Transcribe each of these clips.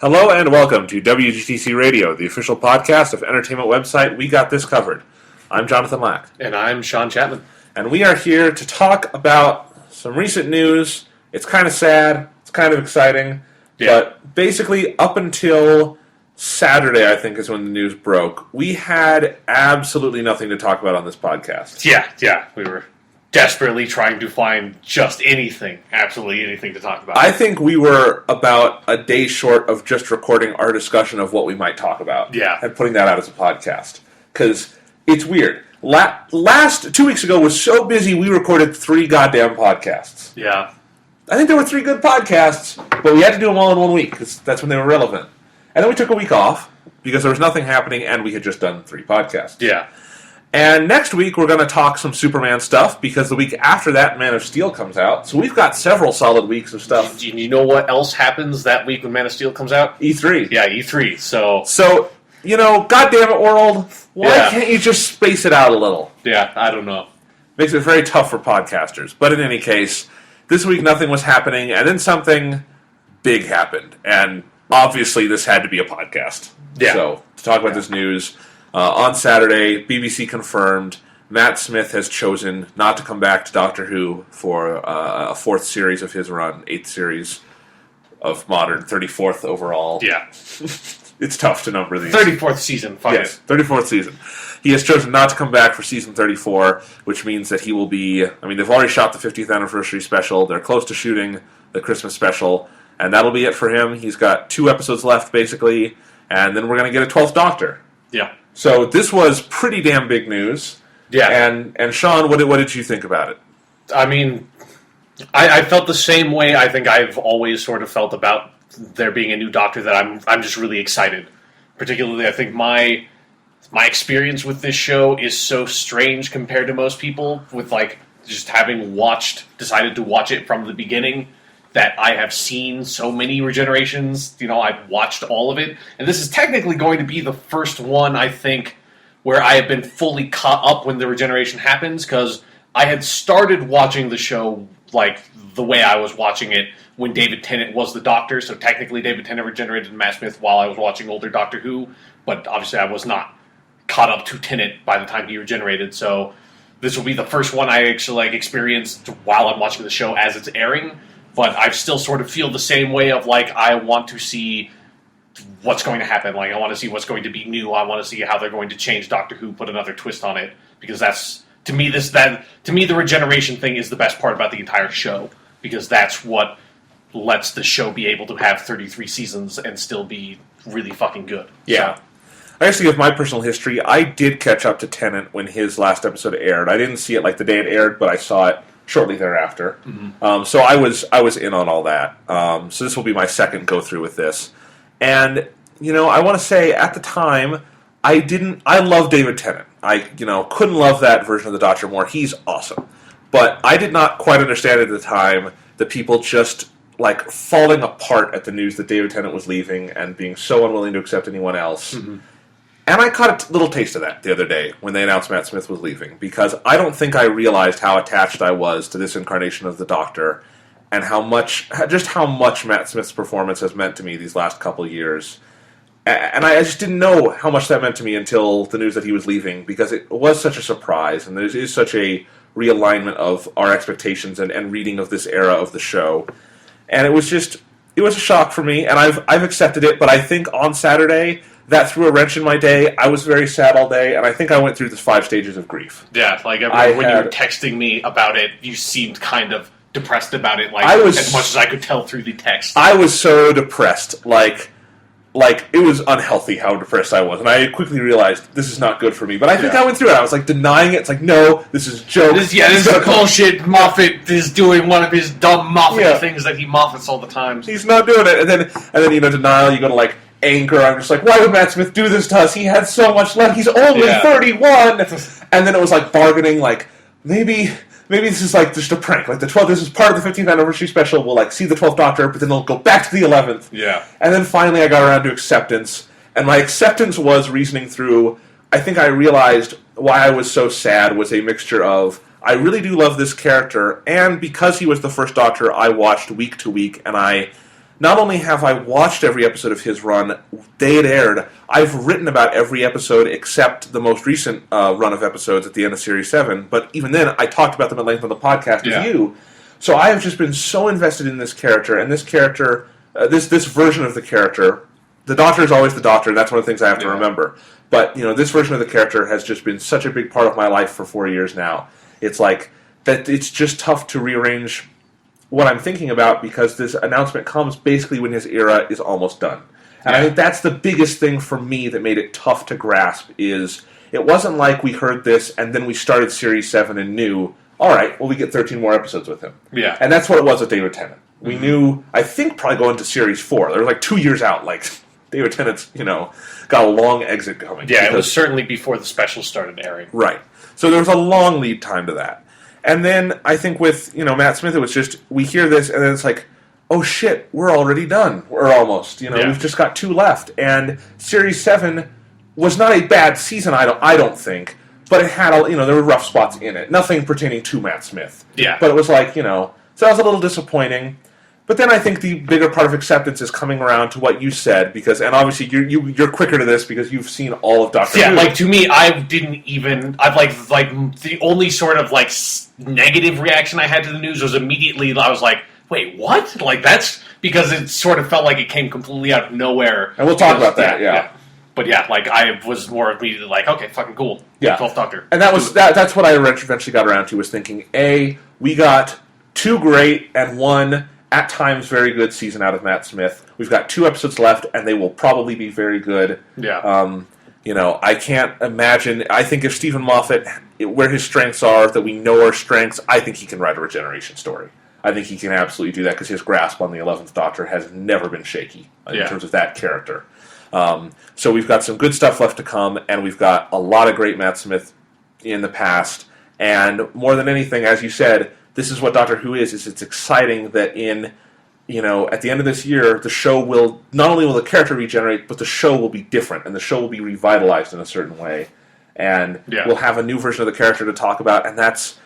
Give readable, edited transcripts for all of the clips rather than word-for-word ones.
Hello and welcome to WGTC Radio, the official podcast of entertainment website We Got This Covered. I'm Jonathan Lack. And I'm Sean Chapman. And we are here to talk about some recent news. It's kind of sad, it's kind of exciting, but basically up until Saturday, I think, is when the news broke, we had absolutely nothing to talk about on this podcast. Yeah. We were desperately trying to find just anything, absolutely anything to talk about. I think we were about a day short of just recording our discussion of what we might talk about. Yeah. And putting that out as a podcast. Because it's weird. Last 2 weeks ago was so busy we recorded 3 goddamn podcasts. Yeah. I think there were 3 good podcasts, but we had to do them all in 1 week because that's when they were relevant. And then we took a week off because there was nothing happening and we had just done 3 podcasts. Yeah. And next week we're going to talk some Superman stuff because the week after that Man of Steel comes out. So we've got several solid weeks of stuff. You know what else happens that week when Man of Steel comes out? E3. Yeah, E3. So, you know, goddamn it, world, why can't you just space it out a little? Yeah, I don't know. Makes it very tough for podcasters. But in any case, this week nothing was happening, and then something big happened. And obviously this had to be a podcast. Yeah. So, to talk about this news, on Saturday, BBC confirmed Matt Smith has chosen not to come back to Doctor Who for a 4th series of his run, 8th series of modern, 34th overall. Yeah. It's tough to number these. 34th season. Yes, 34th season. He has chosen not to come back for season 34, which means that he will be... I mean, they've already shot the 50th anniversary special. They're close to shooting the Christmas special, and that'll be it for him. He's got 2 episodes left, basically, and then we're going to get a 12th Doctor. Yeah. So this was pretty damn big news. Yeah. And Sean, what did you think about it? I mean, I felt the same way I think I've always sort of felt about there being a new Doctor, that I'm just really excited. Particularly, I think my experience with this show is so strange compared to most people, with like just having decided to watch it from the beginning, that I have seen so many regenerations. You know, I've watched all of it, and this is technically going to be the first one, I think, where I have been fully caught up when the regeneration happens, because I had started watching the show like the way I was watching it when David Tennant was the Doctor, so technically David Tennant regenerated Matt Smith while I was watching older Doctor Who, but obviously I was not caught up to Tennant by the time he regenerated, so this will be the first one I actually experienced while I'm watching the show as it's airing. But I still sort of feel the same way of, I want to see what's going to happen. I want to see what's going to be new. I want to see how they're going to change Doctor Who, put another twist on it. Because that's, to me, the regeneration thing is the best part about the entire show. Because that's what lets the show be able to have 33 seasons and still be really fucking good. Yeah. So. I guess to give my personal history, I did catch up to Tennant when his last episode aired. I didn't see it the day it aired, but I saw it shortly thereafter. Mm-hmm. So I was in on all that. So this will be my second go-through with this. And, you know, I want to say, at the time, I love David Tennant. I couldn't love that version of the Doctor more. He's awesome. But I did not quite understand at the time the people just, falling apart at the news that David Tennant was leaving and being so unwilling to accept anyone else. Mm-hmm. And I caught a little taste of that the other day when they announced Matt Smith was leaving, because I don't think I realized how attached I was to this incarnation of the Doctor, and how much Matt Smith's performance has meant to me these last couple of years. And I just didn't know how much that meant to me until the news that he was leaving, because it was such a surprise, and there is such a realignment of our expectations and reading of this era of the show. And it was a shock for me, and I've accepted it, but I think on Saturday that threw a wrench in my day. I was very sad all day, and I think I went through the 5 stages of grief. Yeah, when you were texting me about it, you seemed kind of depressed about it, as much as I could tell through the text. I was so depressed, it was unhealthy how depressed I was, and I quickly realized this is not good for me. But I think I went through it. I was denying it. It's no, this is a joke. This is bullshit. Moffat is doing one of his dumb Moffat things that he Moffats all the time. He's not doing it, and then denial. You go to anger. I'm just why would Matt Smith do this to us? He had so much left. He's only 31. And then it was bargaining, maybe this is just a prank. This is part of the 15th anniversary special. We'll see the 12th Doctor, but then they'll go back to the 11th. Yeah. And then finally I got around to acceptance. And my acceptance was reasoning through, I think I realized why I was so sad was a mixture of, I really do love this character, and because he was the first Doctor, I watched week to week, and I not only have I watched every episode of his run, day it aired, I've written about every episode except the most recent run of episodes at the end of Series 7, but even then, I talked about them at length on the podcast with you. So I have just been so invested in this character, and this character, this version of the character. The Doctor is always the Doctor, and that's one of the things I have to remember. But, this version of the character has just been such a big part of my life for 4 years now. It's like, that it's just tough to rearrange what I'm thinking about, because this announcement comes basically when his era is almost done. And I think that's the biggest thing for me that made it tough to grasp, is it wasn't like we heard this and then we started Series 7 and knew, all right, well, we get 13 more episodes with him. Yeah. And that's what it was with David Tennant. We knew, I think, probably going to Series 4. There was like 2 years out, like... David Tennant's, got a long exit coming. Yeah, it was certainly before the special started airing. Right. So there was a long lead time to that. And then I think with, Matt Smith, it was just, we hear this, and then it's like, oh shit, we're already done. We're almost. We've just got 2 left. And Series 7 was not a bad season, I don't think, but it had, there were rough spots in it. Nothing pertaining to Matt Smith. Yeah. But it was like, so that was a little disappointing. But then I think the bigger part of acceptance is coming around to what you said, and obviously you're quicker to this because you've seen all of Doctor Who. Yeah, like to me, I've the only sort of like negative reaction I had to the news was immediately I was like, wait, what? Like that's because it sort of felt like it came completely out of nowhere. And we'll talk about that. Yeah. But yeah, like I was more immediately like, okay, fucking cool. Yeah, 12th Doctor. And that's what I eventually got around to, was thinking, we got 2 great and 1. At times, very good season out of Matt Smith. We've got 2 episodes left, and they will probably be very good. Yeah. I can't imagine. I think if Stephen Moffat, where his strengths are, that we know are strengths, I think he can write a regeneration story. I think he can absolutely do that, because his grasp on the 11th Doctor has never been shaky in terms of that character. So we've got some good stuff left to come, and we've got a lot of great Matt Smith in the past. And more than anything, as you said, this is what Doctor Who is it's exciting that at the end of this year, the show will, not only will the character regenerate, but the show will be different, and the show will be revitalized in a certain way. And we'll have a new version of the character to talk about, and that's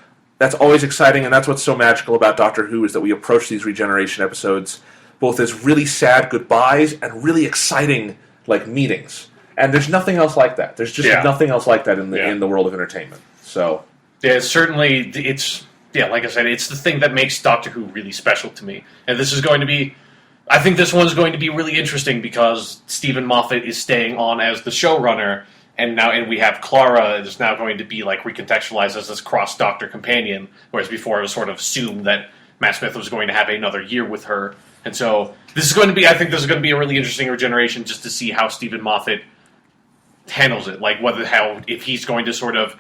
always exciting, and that's what's so magical about Doctor Who, is that we approach these regeneration episodes both as really sad goodbyes and really exciting, like, meetings. And there's nothing else like that. There's just nothing else like that in the world of entertainment. So... Yeah, certainly, like I said, it's the thing that makes Doctor Who really special to me. And this is going to be... I think this one's going to be really interesting because Stephen Moffat is staying on as the showrunner, and we have Clara is now going to be like recontextualized as this cross-Doctor companion, whereas before it was sort of assumed that Matt Smith was going to have another year with her. And so this is going to be... I think this is going to be a really interesting regeneration, just to see how Stephen Moffat handles it. Like, if he's going to sort of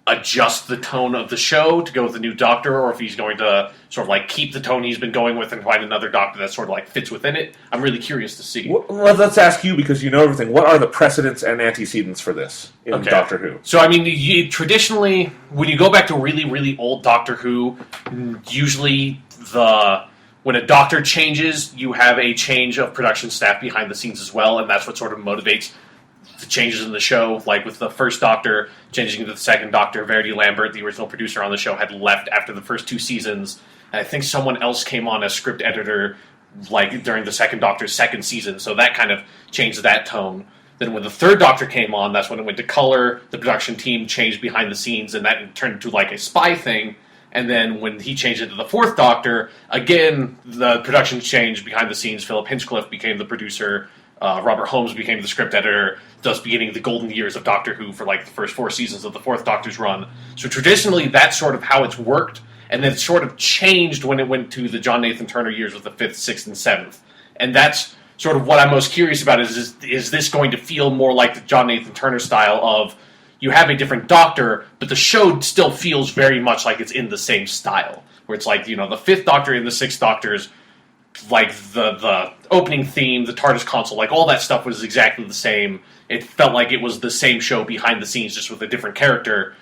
adjust the tone of the show to go with the new Doctor, or if he's going to sort of like keep the tone he's been going with and find another Doctor that sort of like fits within it. I'm really curious to see. Well, let's ask you, because you know everything. What are the precedents and antecedents for this in Doctor Who? So, I mean, traditionally, when you go back to really, really old Doctor Who, usually when a Doctor changes, you have a change of production staff behind the scenes as well, and that's what sort of motivates the changes in the show. Like with the first Doctor changing to the second Doctor, Verity Lambert, the original producer on the show, had left after the first 2 seasons, and I think someone else came on as script editor like during the second Doctor's second season, so that kind of changed that tone. Then when the third Doctor came on, that's when it went to color, the production team changed behind the scenes, and that turned into like a spy thing. And then when he changed it to the fourth Doctor, again, the production changed behind the scenes. Philip Hinchcliffe became the producer, Robert Holmes became the script editor, thus beginning the golden years of Doctor Who for like the first 4 seasons of the fourth Doctor's run. So traditionally, that's sort of how it's worked, and then it sort of changed when it went to the John Nathan Turner years with the 5th, 6th, and 7th. And that's sort of what I'm most curious about, is this going to feel more like the John Nathan Turner style of you have a different Doctor, but the show still feels very much like it's in the same style, where it's like, the 5th Doctor and the 6th Doctor's like the opening theme, the TARDIS console, like all that stuff was exactly the same. It felt like it was the same show behind the scenes, just with a different character.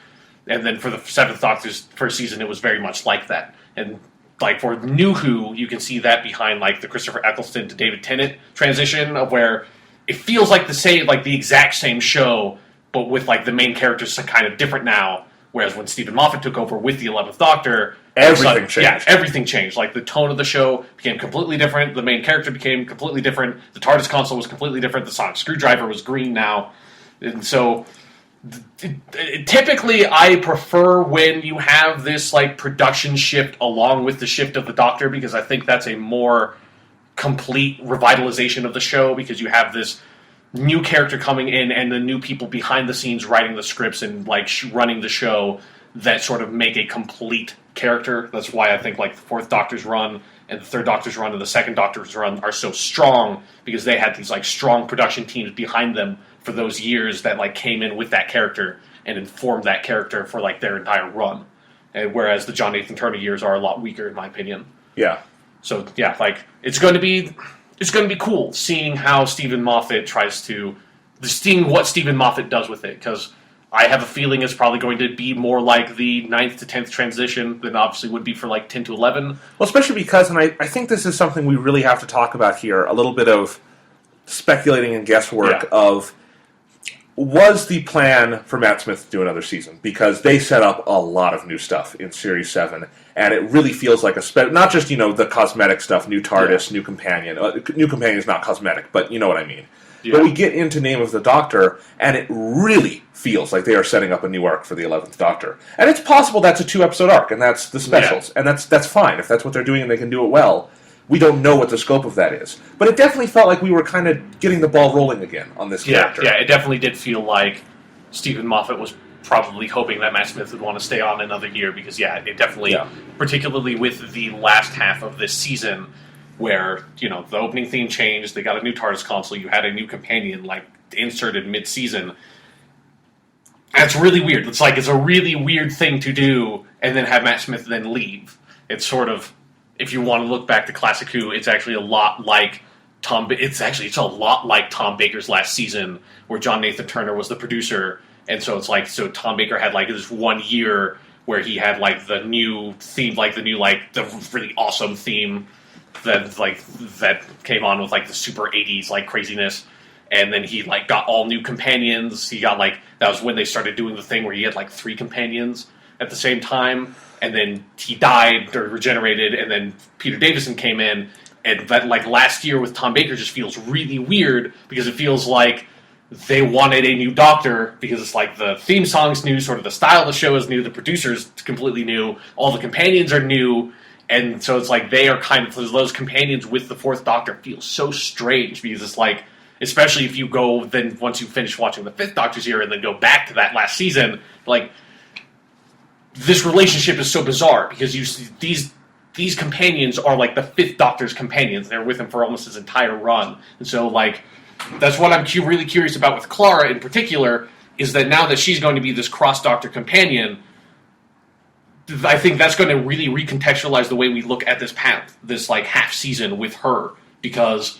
And then for the 7th Doctor's first season, it was very much like that. And like for New Who, you can see that behind like the Christopher Eccleston to David Tennant transition, of where it feels like the exact same show, but with like the main characters kind of different now. Whereas when Stephen Moffat took over with the 11th Doctor, Everything changed. Yeah, everything changed. Like, the tone of the show became completely different. The main character became completely different. The TARDIS console was completely different. The sonic screwdriver was green now. And so, typically, I prefer when you have this, like, production shift along with the shift of the Doctor, because I think that's a more complete revitalization of the show, because you have this new character coming in and the new people behind the scenes writing the scripts and, like, running the show that sort of make a complete character. That's why I think, like, the Fourth Doctor's run and the Third Doctor's run and the Second Doctor's run are so strong, because they had these, like, strong production teams behind them for those years that, like, came in with that character and informed that character for, like, their entire run. And whereas the John Nathan Turner years are a lot weaker, in my opinion. Yeah. So, yeah, like, it's going to be cool seeing how Stephen Moffat seeing what Stephen Moffat does with it, because I have a feeling it's probably going to be more like the 9th to 10th transition than obviously would be for, like, 10 to 11. Well, especially because, and I think this is something we really have to talk about here, a little bit of speculating and guesswork of, was the plan for Matt Smith to do another season? Because they set up a lot of new stuff in Series 7, and it really feels like not just, the cosmetic stuff, new TARDIS, new companion. New companion is not cosmetic, but you know what I mean. Yeah. But we get into Name of the Doctor, and it really feels like they are setting up a new arc for the 11th Doctor. And it's possible that's a 2-episode arc, and that's the specials. Yeah. And that's fine. If that's what they're doing and they can do it well, we don't know what the scope of that is. But it definitely felt like we were kind of getting the ball rolling again on this character. Yeah, it definitely did feel like Stephen Moffat was probably hoping that Matt Smith would want to stay on another year, because, it definitely, particularly with the last half of this season, where, the opening theme changed, they got a new TARDIS console, you had a new companion, like, inserted mid-season. That's really weird. It's a really weird thing to do, and then have Matt Smith then leave. It's sort of, if you want to look back to Classic Who, it's actually a lot like it's a lot like Tom Baker's last season, where John Nathan Turner was the producer, and so it's so Tom Baker had, like, this 1 year where he had, like, the new theme, like, the really awesome theme that came on with, like, the super 80s, like, craziness. And then he, like, got all new companions. He got, like, that was when they started doing the thing where he had, like, 3 companions at the same time. And then he died or regenerated, and then Peter Davison came in. And that, like, last year with Tom Baker just feels really weird, because it feels like they wanted a new Doctor, because it's like the theme song's new, sort of the style of the show is new, the producer's completely new, all the companions are new. And so it's like they are kind of, those companions with the Fourth Doctor feel so strange, because it's like, especially if you go, then once you finish watching the Fifth Doctor's era and then go back to that last season, like, this relationship is so bizarre, because you see these companions are like the Fifth Doctor's companions. They're with him for almost his entire run. And so, like, that's what I'm really curious about with Clara in particular, is that now that she's going to be this cross-Doctor companion, I think that's going to really recontextualize the way we look at this like half season with her, because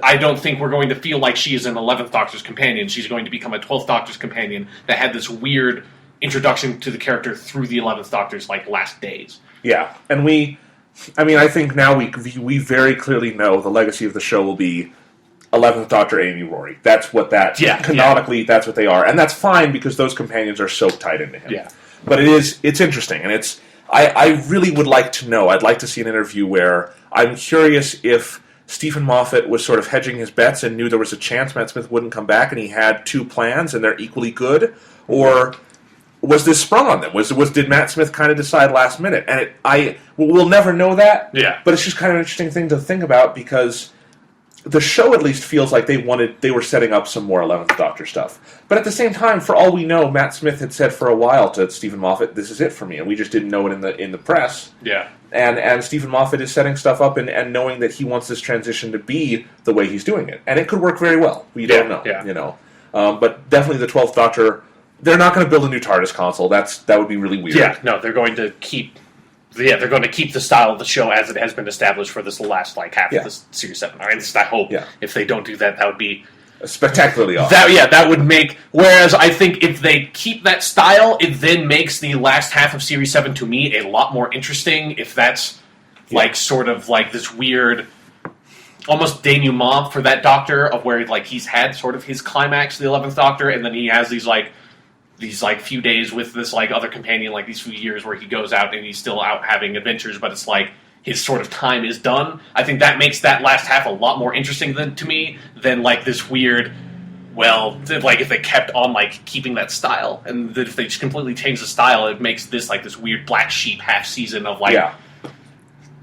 I don't think we're going to feel like she is an 11th Doctor's companion. She's going to become a 12th Doctor's companion that had this weird introduction to the character through the 11th Doctor's, like, last days. Yeah, and I think now we very clearly know the legacy of the show will be 11th Doctor, Amy, Rory. That's what canonically, that's what they are. And that's fine, because those companions are so tied into him. Yeah. But it's interesting, and I really would like to know. I'd like to see an interview where I'm curious if Stephen Moffat was sort of hedging his bets and knew there was a chance Matt Smith wouldn't come back, and he had 2 plans and they're equally good, or was this sprung on them? Did Matt Smith kind of decide last minute? And we'll never know that. Yeah. But it's just kind of an interesting thing to think about, because the show at least feels like they were setting up some more 11th Doctor stuff. But at the same time, for all we know, Matt Smith had said for a while to Stephen Moffat, "This is it for me," and we just didn't know it in the press. Yeah. And Stephen Moffat is setting stuff up and knowing that he wants this transition to be the way he's doing it, and it could work very well. We don't know, but definitely the 12th Doctor. They're not going to build a new TARDIS console. That would be really weird. Yeah, no, they're going to keep. Yeah, they're going to keep the style of the show as it has been established for this last half of this Series 7. I hope if they don't do that, that would be spectacularly awesome. That would make. Whereas I think if they keep that style, it then makes the last half of Series 7 to me a lot more interesting. If that's sort of like this weird, almost denouement for that Doctor, of where he's had sort of his climax, the 11th Doctor, and then he has these these like few days with this like other companion, like these few years where he goes out and he's still out having adventures, but it's like his sort of time is done. I think that makes that last half a lot more interesting to me than like this weird. Well, like if they kept on like keeping that style, and if they just completely change the style, it makes this like this weird black sheep half season of like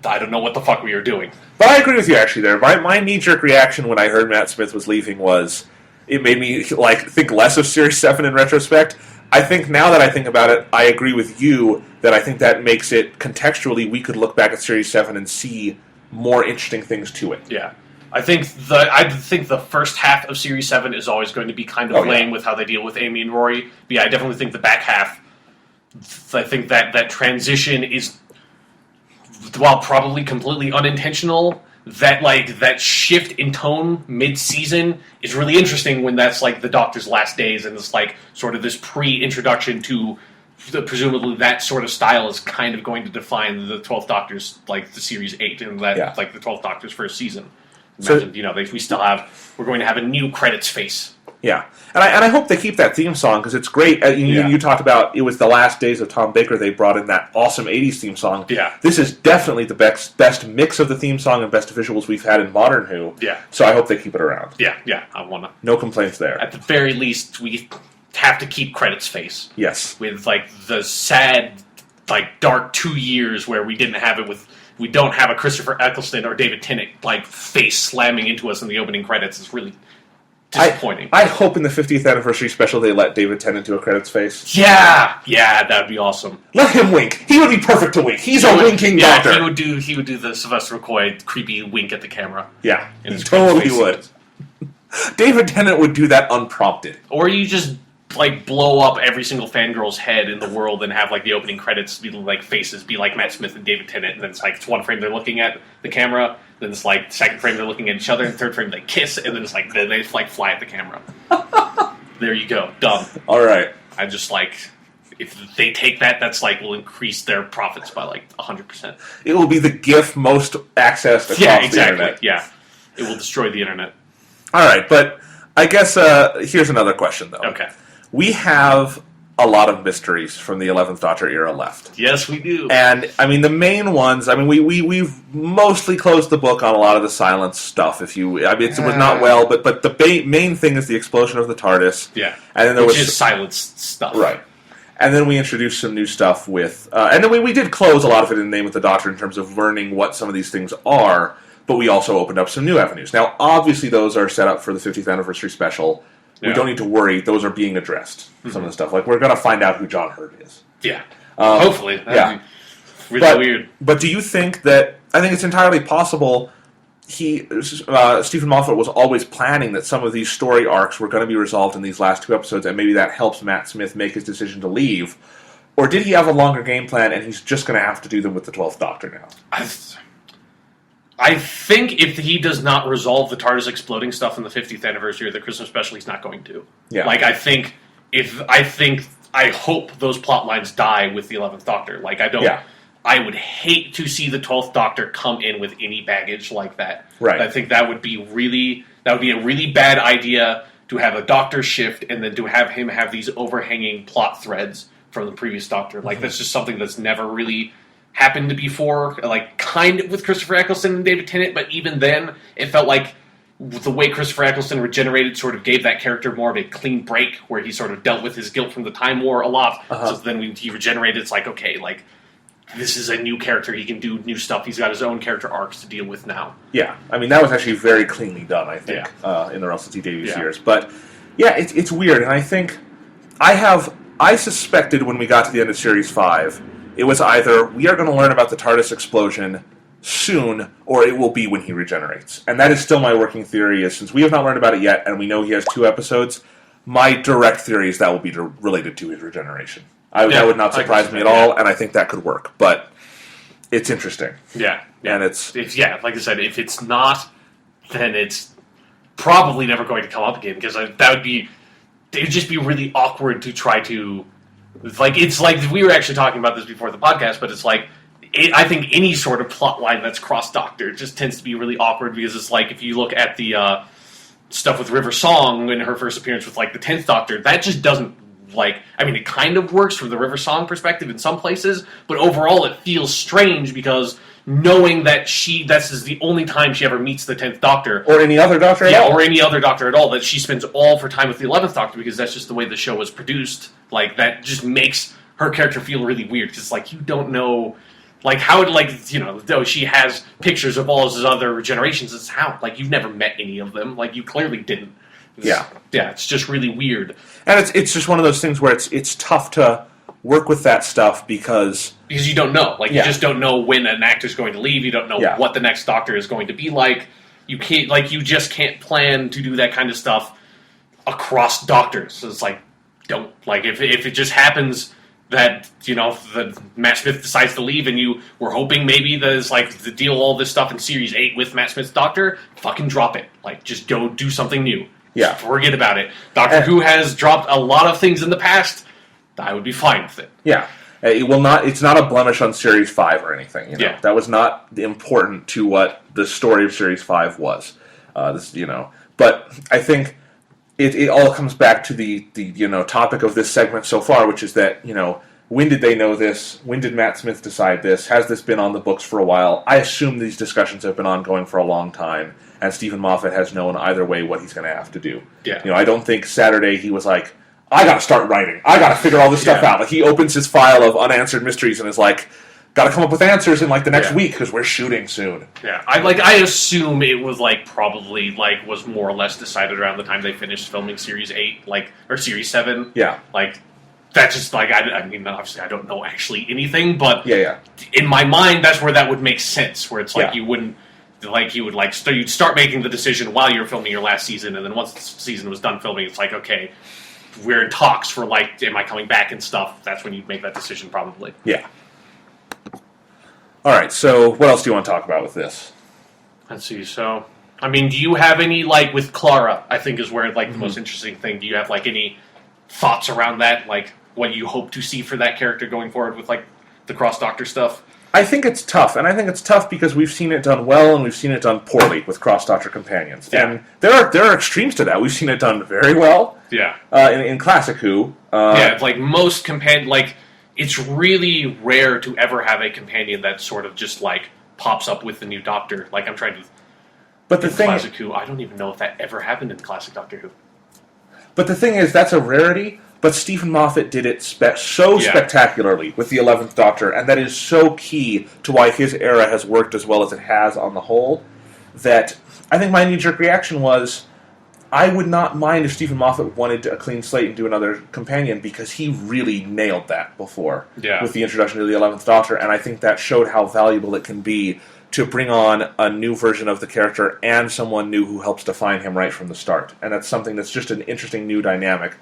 I don't know what the fuck we are doing. But I agree with you actually there. My knee-jerk reaction when I heard Matt Smith was leaving was it made me like think less of Series 7 in retrospect. I think now that I think about it, I agree with you that I think that makes it contextually we could look back at Series 7 and see more interesting things to it. Yeah. I think the first half of Series 7 is always going to be kind of lame with how they deal with Amy and Rory. But yeah, I definitely think the back half, I think that transition is, while probably completely unintentional, that shift in tone mid-season is really interesting when that's like the Doctor's last days and it's like sort of this pre-introduction to presumably that sort of style is kind of going to define the 12th Doctor's, like the Series 8 and that like the 12th Doctor's first season. Imagine, we're going to have a new credits face. Yeah, and I hope they keep that theme song because it's great. You talked about it was the last days of Tom Baker. They brought in that awesome '80s theme song. Yeah, this is definitely the best mix of the theme song and best visuals we've had in modern Who. Yeah, so I hope they keep it around. Yeah, I wanna. No complaints there. At the very least, we have to keep credits face. Yes, with like the sad, like dark 2 years where we didn't have it with. We don't have a Christopher Eccleston or David Tennant like face slamming into us in the opening credits. It's really disappointing. I hope in the 50th anniversary special they let David Tennant do a credits face. Yeah, that would be awesome. Let him wink. He would be perfect to wink. He's a winking doctor. He would do the Sylvester McCoy creepy wink at the camera. Yeah, he totally would. David Tennant would do that unprompted. Or you just like blow up every single fangirl's head in the world and have like the opening credits be like faces be like Matt Smith and David Tennant, and then it's like it's one frame they're looking at the camera, then it's like second frame they're looking at each other, and third frame they kiss, and then it's like then they like fly at the camera. There you go, done. All right. I just like if they take that's like will increase their profits by like 100%. It will be the GIF most accessed across the internet. Yeah, it will destroy the internet. All right, but I guess here's another question though. Okay. We have a lot of mysteries from the 11th Doctor era left. Yes, we do. And, I mean, the main ones, I mean, we've mostly closed the book on a lot of the Silence stuff, it was not well, but the main thing is the explosion of the TARDIS. Yeah, and then which is Silence stuff. Right. And then we introduced some new stuff with... and then we did close a lot of it in the Name of the Doctor in terms of learning what some of these things are, but we also opened up some new avenues. Now, obviously, those are set up for the 50th anniversary special. We don't need to worry. Those are being addressed. Some of the stuff. Like, we're going to find out who John Hurt is. Yeah. Hopefully. That'd be really weird. But do you think that... I think it's entirely possible Stephen Moffat was always planning that some of these story arcs were going to be resolved in these last 2 episodes, and maybe that helps Matt Smith make his decision to leave. Or did he have a longer game plan, and he's just going to have to do them with the 12th Doctor now? I think if he does not resolve the TARDIS exploding stuff in the 50th anniversary or the Christmas special, he's not going to. Yeah. Like, I hope those plot lines die with the 11th Doctor. Like, I would hate to see the 12th Doctor come in with any baggage like that. Right. I think that would be a really bad idea to have a Doctor shift and then to have him have these overhanging plot threads from the previous Doctor. Like, that's just something that's never really happened before, like kind of with Christopher Eccleston and David Tennant, but even then, it felt like the way Christopher Eccleston regenerated sort of gave that character more of a clean break, where he sort of dealt with his guilt from the Time War a lot. So then when he regenerated, it's like, okay, like, this is a new character, he can do new stuff, he's got his own character arcs to deal with now. Yeah, I mean, that was actually very cleanly done, I think, in the Russell T Davies years. But, yeah, it's weird, and I think, I suspected when we got to the end of Series 5, it was either we are going to learn about the TARDIS explosion soon, or it will be when he regenerates. And that is still my working theory, is since we have not learned about it yet, and we know he has 2 episodes, my direct theory is that will be related to his regeneration. That would not surprise me at all, and I think that could work. But it's interesting. Yeah. And it's... like I said, if it's not, then it's probably never going to come up again, because it would just be really awkward to try to... Like, it's like, we were actually talking about this before the podcast, but it's like, I think any sort of plot line that's cross-Doctor just tends to be really awkward, because it's like, if you look at the stuff with River Song in her first appearance with, like, the 10th Doctor, that just doesn't like, I mean, it kind of works from the River Song perspective in some places, but overall it feels strange because knowing that this is the only time she ever meets the 10th Doctor. Or any other Doctor at all. Yeah, or any other Doctor at all, that she spends all of her time with the 11th Doctor because that's just the way the show was produced. Like, that just makes her character feel really weird because, like, you don't know, like, how, like, you know, though she has pictures of all his other generations, it's how, like, you've never met any of them. Like, you clearly didn't. Yeah, it's just really weird. And it's just one of those things where it's tough to work with that stuff because you don't know. Like, you just don't know when an actor's going to leave. You don't know what the next Doctor is going to be like. You can't, like, you just can't plan to do that kind of stuff across Doctors. So it's like, don't, like, if it just happens that, you know, the Matt Smith decides to leave and you were hoping maybe there's, like, to deal all this stuff in Series 8 with Matt Smith's Doctor, fucking drop it. Like, just go do something new. Yeah. Forget about it. Doctor Who has dropped a lot of things in the past. I would be fine with it. Yeah. It will not. It's not a blemish on Series 5 or anything. You know? Yeah. That was not important to what the story of Series 5 was. But I think it all comes back to the topic of this segment so far, which is that, when did they know this? When did Matt Smith decide this? Has this been on the books for a while? I assume these discussions have been ongoing for a long time, and Stephen Moffat has known either way what he's going to have to do. Yeah. I don't think Saturday he was like, I got to start writing. I got to figure all this stuff out. Like, he opens his file of unanswered mysteries and is like, got to come up with answers in, like, the next week because we're shooting soon. Yeah, I assume it was, like, probably, like, was more or less decided around the time they finished filming Series 8, like, or Series 7. Yeah. Like, that's just, like, I mean, obviously I don't know actually anything, but yeah. In my mind, that's where that would make sense, where it's like you wouldn't, like, you would, like, you'd start making the decision while you were filming your last season, and then once the season was done filming, it's like, okay, we're in talks for, like, am I coming back and stuff. That's when you'd make that decision, probably. Yeah. All right, so what else do you want to talk about with this? Let's see, so, I mean, do you have any, like, with Clara, I think is where, like, the most interesting thing, do you have, like, any thoughts around that? Like, what you hope to see for that character going forward with, like, the cross-Doctor stuff? I think it's tough, and I think it's tough because we've seen it done well and we've seen it done poorly with cross-Doctor companions. Yeah. And there are extremes to that. We've seen it done very well. Yeah. In Classic Who. Like, most it's really rare to ever have a companion that sort of just, like, pops up with the new Doctor. Like, I'm trying to... But the thing... Classic Who, I don't even know if that ever happened in Classic Doctor Who. But the thing is, that's a rarity, but Stephen Moffat did it spectacularly with the 11th Doctor, and that is so key to why his era has worked as well as it has on the whole, that I think my knee-jerk reaction was, I would not mind if Stephen Moffat wanted a clean slate and do another companion, because he really nailed that before with the introduction to the 11th Doctor, and I think that showed how valuable it can be to bring on a new version of the character and someone new who helps define him right from the start. And that's something that's just an interesting new dynamic.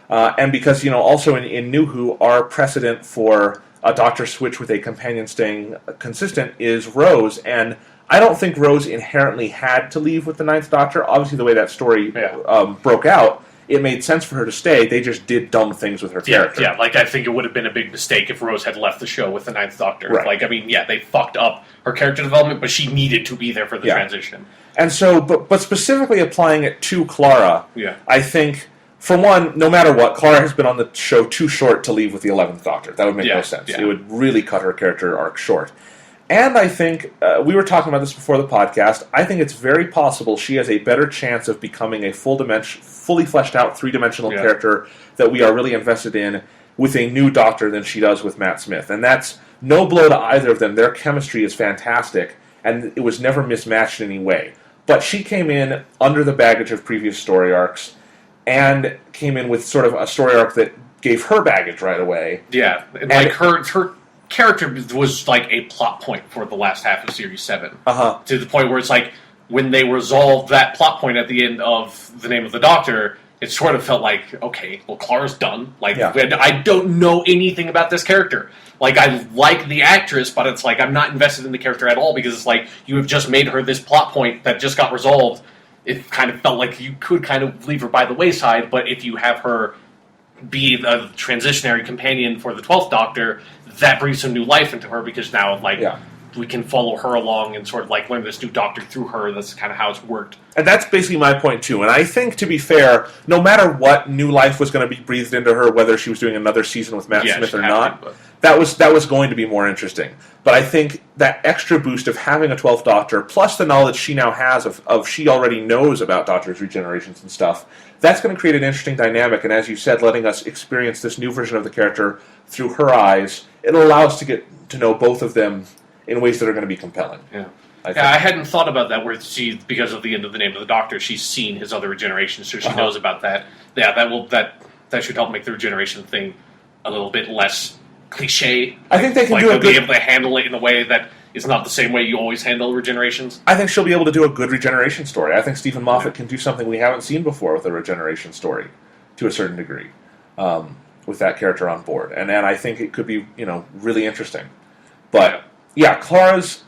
And because, also in New Who, our precedent for a Doctor switch with a companion staying consistent is Rose, and I don't think Rose inherently had to leave with the Ninth Doctor. Obviously, the way that story broke out, it made sense for her to stay. They just did dumb things with her character. Yeah, like, I think it would have been a big mistake if Rose had left the show with the Ninth Doctor. Right. Like, I mean, they fucked up her character development, but she needed to be there for the transition. And so, but specifically applying it to Clara, I think, for one, no matter what, Clara has been on the show too short to leave with the 11th Doctor. That would make no sense. Yeah. It would really cut her character arc short. And I think, we were talking about this before the podcast, I think it's very possible she has a better chance of becoming a fully fleshed out, three-dimensional character that we are really invested in with a new Doctor than she does with Matt Smith. And that's no blow to either of them. Their chemistry is fantastic, and it was never mismatched in any way. But she came in under the baggage of previous story arcs, and came in with sort of a story arc that gave her baggage right away. Yeah, and like her character was like a plot point for the last half of Series 7. To the point where it's like, when they resolved that plot point at the end of The Name of the Doctor, it sort of felt like, okay, well, Clara's done. Like, I don't know anything about this character. Like, I like the actress, but it's like, I'm not invested in the character at all, because it's like, you have just made her this plot point that just got resolved. It kind of felt like you could kind of leave her by the wayside, but if you have her be a transitionary companion for the 12th Doctor, that brings some new life into her, because now, like, we can follow her along and sort of like learn this new Doctor through her. That's kind of how it's worked. And that's basically my point, too. And I think, to be fair, no matter what new life was going to be breathed into her, whether she was doing another season with Matt Smith or not, that was going to be more interesting. But I think that extra boost of having a 12th Doctor, plus the knowledge she now has of she already knows about Doctor's regenerations and stuff, that's going to create an interesting dynamic. And as you said, letting us experience this new version of the character through her eyes, it'll allow us to get to know both of them in ways that are going to be compelling. Yeah. I hadn't thought about that, where she, because of the end of the name of the Doctor, she's seen his other regenerations, so she knows about that. Yeah, that should help make the regeneration thing a little bit less cliche. I think they can be able to handle it in a way that is not the same way you always handle regenerations. I think she'll be able to do a good regeneration story. I think Stephen Moffat can do something we haven't seen before with a regeneration story, to a certain degree, with that character on board. And I think it could be, really interesting. But yeah, Clara's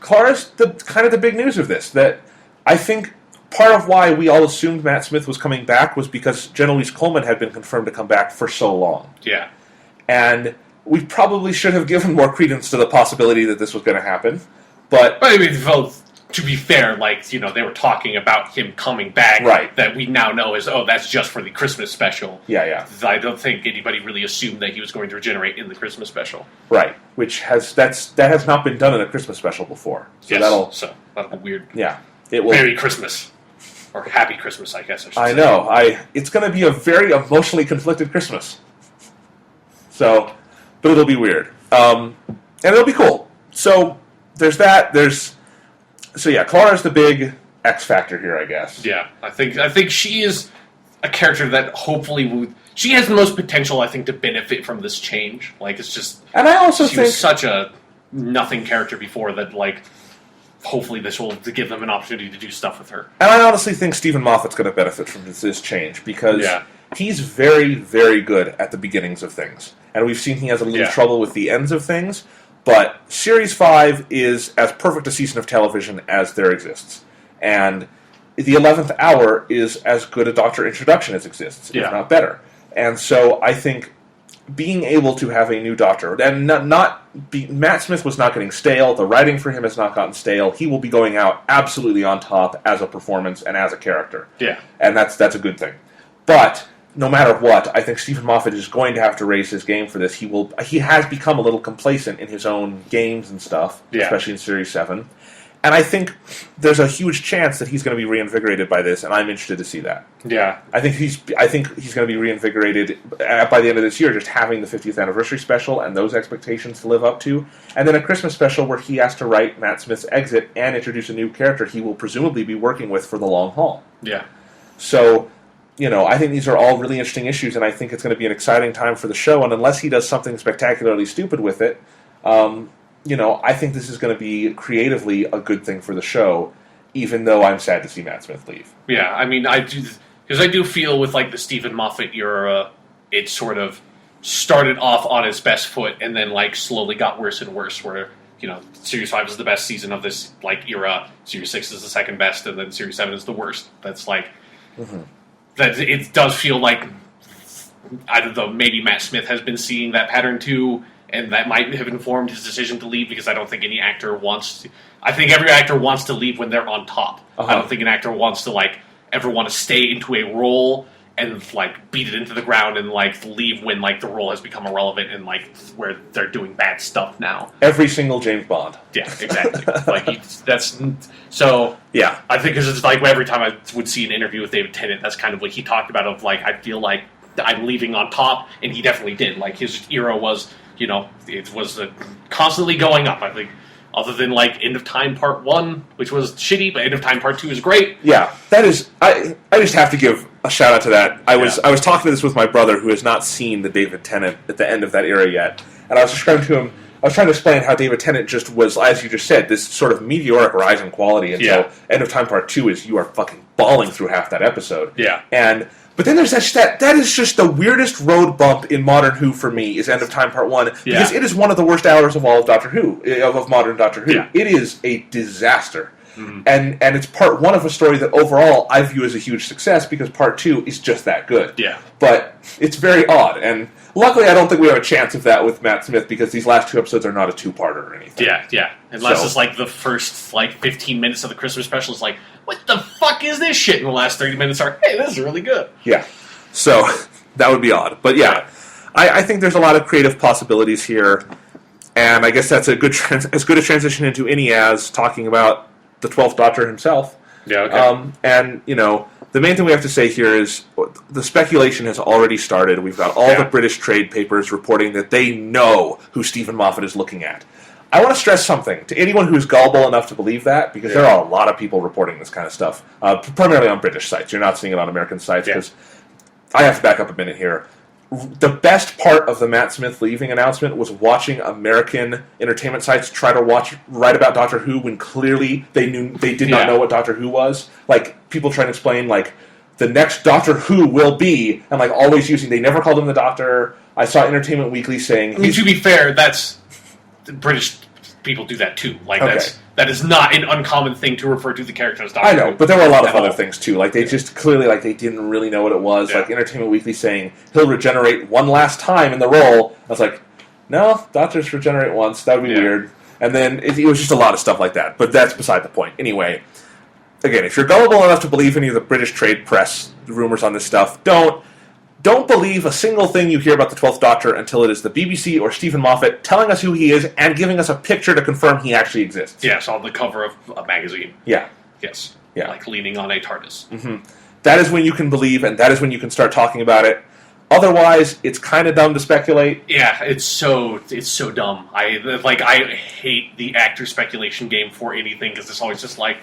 the kind of the big news of this. That I think part of why we all assumed Matt Smith was coming back was because Jenna Louise Coleman had been confirmed to come back for so long. Yeah. And we probably should have given more credence to the possibility that this was going to happen. But I mean, to be fair, they were talking about him coming back. Right. That we now know is, that's just for the Christmas special. Yeah. I don't think anybody really assumed that he was going to regenerate in the Christmas special. Right. Which that has not been done in a Christmas special before. So that'll be weird. Yeah. It will. Merry Christmas. Or Happy Christmas, I guess I should say. I know. It's going to be a very emotionally conflicted Christmas. So, but it'll be weird. And it'll be cool. So, there's that. Clara's the big X factor here, I guess. Yeah, I think she is a character that hopefully she has the most potential, I think, to benefit from this change. It's just, and I also think was such a nothing character before that, hopefully this will give them an opportunity to do stuff with her. And I honestly think Stephen Moffat's going to benefit from this change because he's very, very good at the beginnings of things, and we've seen he has a little trouble with the ends of things. But Series 5 is as perfect a season of television as there exists. And the 11th hour is as good a Doctor introduction as exists, if not better. And so I think being able to have a new Doctor, and Matt Smith was not getting stale, the writing for him has not gotten stale, he will be going out absolutely on top as a performance and as a character. Yeah. And that's a good thing. But no matter what, I think Stephen Moffat is going to have to raise his game for this. He has become a little complacent in his own games and stuff, especially in Series 7. And I think there's a huge chance that he's going to be reinvigorated by this, and I'm interested to see that. Yeah. I think he's going to be reinvigorated by the end of this year, just having the 50th anniversary special and those expectations to live up to, and then a Christmas special where he has to write Matt Smith's exit and introduce a new character he will presumably be working with for the long haul. Yeah. So, I think these are all really interesting issues, and I think it's going to be an exciting time for the show, and unless he does something spectacularly stupid with it, I think this is going to be creatively a good thing for the show, even though I'm sad to see Matt Smith leave. Yeah, I mean, I do feel with, the Stephen Moffat era, it sort of started off on its best foot, and then, slowly got worse and worse, where, Series 5 is the best season of this, era, Series 6 is the second best, and then Series 7 is the worst. That's, that it does feel like, I don't know, maybe Matt Smith has been seeing that pattern too, and that might have informed his decision to leave, because I don't think any actor wants to. I think every actor wants to leave when they're on top. I don't think an actor wants to, ever want to stay into a role and, beat it into the ground and, leave when, the role has become irrelevant and, where they're doing bad stuff now. Every single James Bond. Yeah, exactly. That's... So, yeah. I think it's every time I would see an interview with David Tennant, that's kind of what he talked about of, I feel like I'm leaving on top, and he definitely did. His era was, it was constantly going up, I think. Other than, End of Time Part 1, which was shitty, but End of Time Part 2 is great. Yeah, that is... I just have to give a shout-out to that. I was talking to this with my brother, who has not seen the David Tennant at the end of that era yet, and I was describing to him... I was trying to explain how David Tennant just was, as you just said, this sort of meteoric rise in quality until End of Time Part 2 is you are fucking bawling through half that episode. Yeah. But then there's that is just the weirdest road bump in Modern Who for me, is End of Time Part 1, because it is one of the worst hours of all of Doctor Who, of modern Doctor Who. Yeah. It is a disaster. and it's part one of a story that overall I view as a huge success because part two is just that good. Yeah. But it's very odd, and luckily I don't think we have a chance of that with Matt Smith because these last two episodes are not a two-parter or anything. Yeah. Unless it's like the first 15 minutes of the Christmas special is like, what the fuck is this shit? And the last 30 minutes are, hey, this is really good. Yeah. So that would be odd. But yeah. I think there's a lot of creative possibilities here, and I guess that's a good as good a transition into any as talking about the 12th Doctor himself. Yeah, okay. And, the main thing we have to say here is the speculation has already started. We've got all the British trade papers reporting that they know who Stephen Moffat is looking at. I want to stress something to anyone who's gullible enough to believe that, because there are a lot of people reporting this kind of stuff, primarily on British sites. You're not seeing it on American sites, because I have to back up a minute here. The best part of the Matt Smith leaving announcement was watching American entertainment sites try to write about Doctor Who when clearly they did not know what Doctor Who was. Like, people trying to explain, like, the next Doctor Who will be, and, like, always they never called him the Doctor. I saw Entertainment Weekly saying... I mean, to be fair, that's... British people do that, too. Like, that is not an uncommon thing to refer to the character as Doctor Who. I know, but there were a lot of other things, too. Like, they just clearly, like, they didn't really know what it was. Like, Entertainment Weekly saying, he'll regenerate one last time in the role. I was like, no, Doctors regenerate once. That would be weird. And then it was just a lot of stuff like that. But that's beside the point. Anyway, again, if you're gullible enough to believe any of the British trade press rumors on this stuff, don't believe a single thing you hear about the 12th Doctor until it is the BBC or Stephen Moffat telling us who he is and giving us a picture to confirm he actually exists. Yes, on the cover of a magazine. Yeah. Yes. Yeah. Like leaning on a TARDIS. Mm-hmm. That is when you can believe, and that is when you can start talking about it. Otherwise, it's kind of dumb to speculate. Yeah, it's so dumb. I hate the actor speculation game for anything, because it's always just like,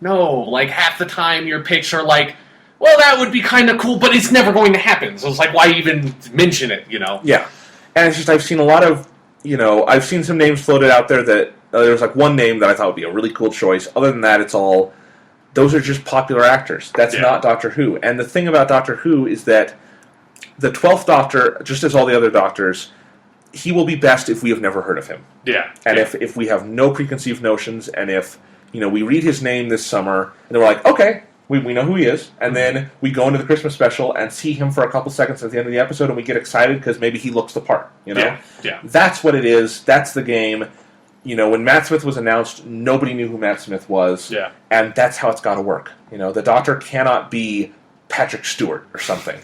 no, like half the time your picks are like, well, that would be kind of cool, but it's never going to happen. So it's like, why even mention it, Yeah. And it's just, I've seen a lot of, I've seen some names floated out there that, there was like one name that I thought would be a really cool choice. Other than that, it's all, those are just popular actors. That's not Doctor Who. And the thing about Doctor Who is that the 12th Doctor, just as all the other Doctors, he will be best if we have never heard of him. Yeah. And if we have no preconceived notions, and if, we read his name this summer, and then we're like, okay, we know who he is, and then we go into the Christmas special and see him for a couple seconds at the end of the episode, and we get excited because maybe he looks the part, Yeah. That's what it is. That's the game. When Matt Smith was announced, nobody knew who Matt Smith was, and that's how it's got to work. The Doctor cannot be Patrick Stewart or something.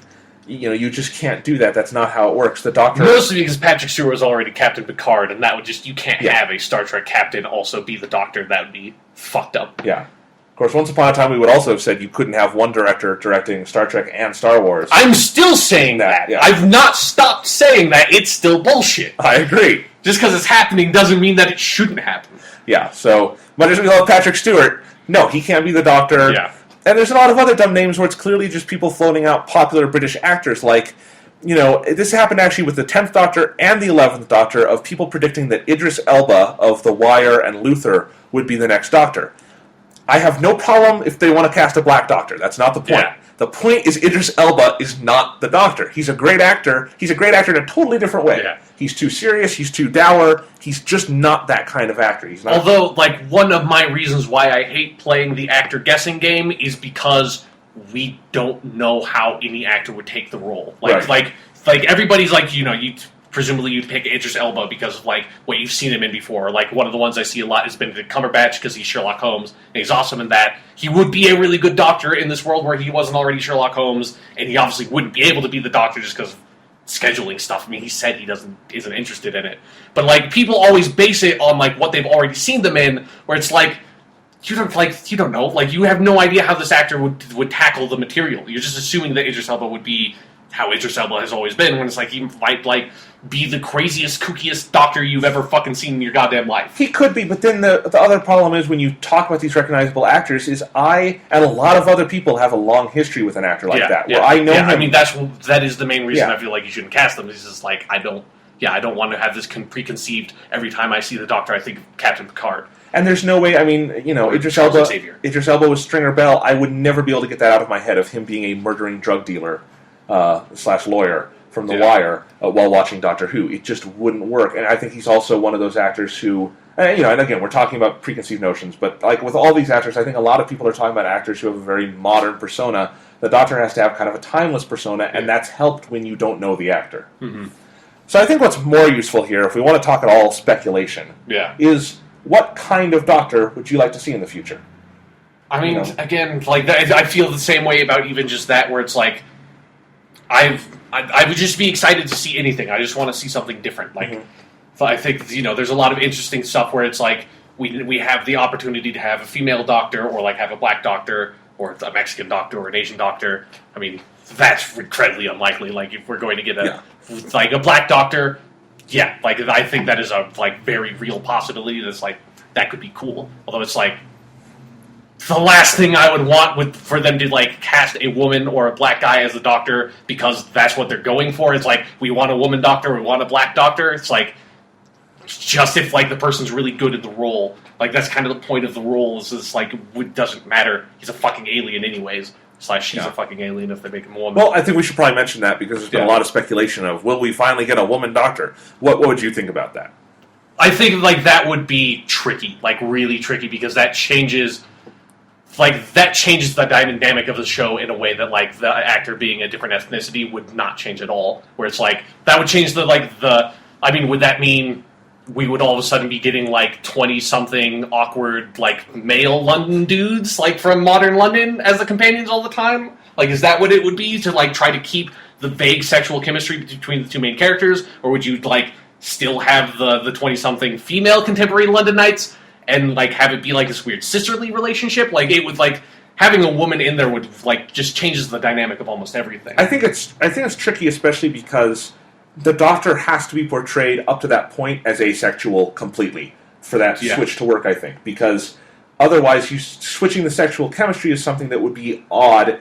You just can't do that. That's not how it works. The Doctor... Mostly because Patrick Stewart was already Captain Picard, and that would just... You can't have a Star Trek captain also be the Doctor. That would be fucked up. Yeah. Of course, once upon a time, we would also have said you couldn't have one director directing Star Trek and Star Wars. I'm still saying that. Yeah. I've not stopped saying that. It's still bullshit. I agree. Just because it's happening doesn't mean that it shouldn't happen. Yeah, so... Much as we love Patrick Stewart, no, he can't be the Doctor. Yeah. And there's a lot of other dumb names where it's clearly just people floating out popular British actors, like... this happened actually with the 10th Doctor and the 11th Doctor, of people predicting that Idris Elba of The Wire and Luther would be the next Doctor. I have no problem if they want to cast a black Doctor. That's not the point. Yeah. The point is Idris Elba is not the Doctor. He's a great actor. He's a great actor in a totally different way. Yeah. He's too serious. He's too dour. He's just not that kind of actor. He's not. Although, one of my reasons why I hate playing the actor guessing game is because we don't know how any actor would take the role. Like everybody's like, presumably you'd pick Idris Elba because of, what you've seen him in before. One of the ones I see a lot is Benedict Cumberbatch, because he's Sherlock Holmes, and he's awesome in that. He would be a really good Doctor in this world where he wasn't already Sherlock Holmes, and he obviously wouldn't be able to be the Doctor just because of scheduling stuff. I mean, he said he isn't interested in it. But, people always base it on, what they've already seen them in, where it's you don't know. You have no idea how this actor would tackle the material. You're just assuming that Idris Elba would be how Idris Elba has always been, when it's he might, be the craziest, kookiest Doctor you've ever fucking seen in your goddamn life. He could be, but then the other problem is when you talk about these recognizable actors is I and a lot of other people have a long history with an actor like that. Where I know him. I mean, that is the main reason I feel like you shouldn't cast them. It's just I don't want to have this preconceived every time I see the Doctor I think of Captain Picard. And there's no way, Idris Elba was Stringer Bell. I would never be able to get that out of my head of him being a murdering drug dealer / lawyer from The Wire while watching Doctor Who. It just wouldn't work. And I think he's also one of those actors who, and again, we're talking about preconceived notions, but like with all these actors, I think a lot of people are talking about actors who have a very modern persona. The Doctor has to have kind of a timeless persona, and that's helped when you don't know the actor. Mm-hmm. So I think what's more useful here, if we want to talk at all speculation, is what kind of Doctor would you like to see in the future? I mean, again, like I feel the same way about even just that, where it's like, I would just be excited to see anything. I just want to see something different. Like, I think there's a lot of interesting stuff where it's like we have the opportunity to have a female Doctor, or like have a black Doctor, or a Mexican Doctor, or an Asian Doctor. I mean, that's incredibly unlikely. Like, if we're going to get a black Doctor, like I think that is a very real possibility. That's like that could be cool. Although it's like, the last thing I would want for them to cast a woman or a black guy as the Doctor, because that's what they're going for. It's like, we want a woman Doctor, we want a black Doctor. It's like, just if the person's really good at the role. Like, that's kind of the point of the role. Is it's like, it doesn't matter. He's a fucking alien anyways. / she's a fucking alien if they make him a woman. Well, I think we should probably mention that because there's been a lot of speculation of, will we finally get a woman Doctor? What would you think about that? I think that would be tricky, really tricky, because that changes the dynamic of the show in a way that the actor being a different ethnicity would not change at all. Where it's that would change I mean, would that mean we would all of a sudden be getting 20-something awkward male London dudes from modern London as the companions all the time? Is that what it would be to try to keep the vague sexual chemistry between the two main characters, or would you still have the 20-something female contemporary Londonites and have it be this weird sisterly relationship? It would having a woman in there would just changes the dynamic of almost everything. I think it's tricky, especially because the Doctor has to be portrayed up to that point as asexual completely for that switch to work, I think. Because otherwise, switching the sexual chemistry is something that would be odd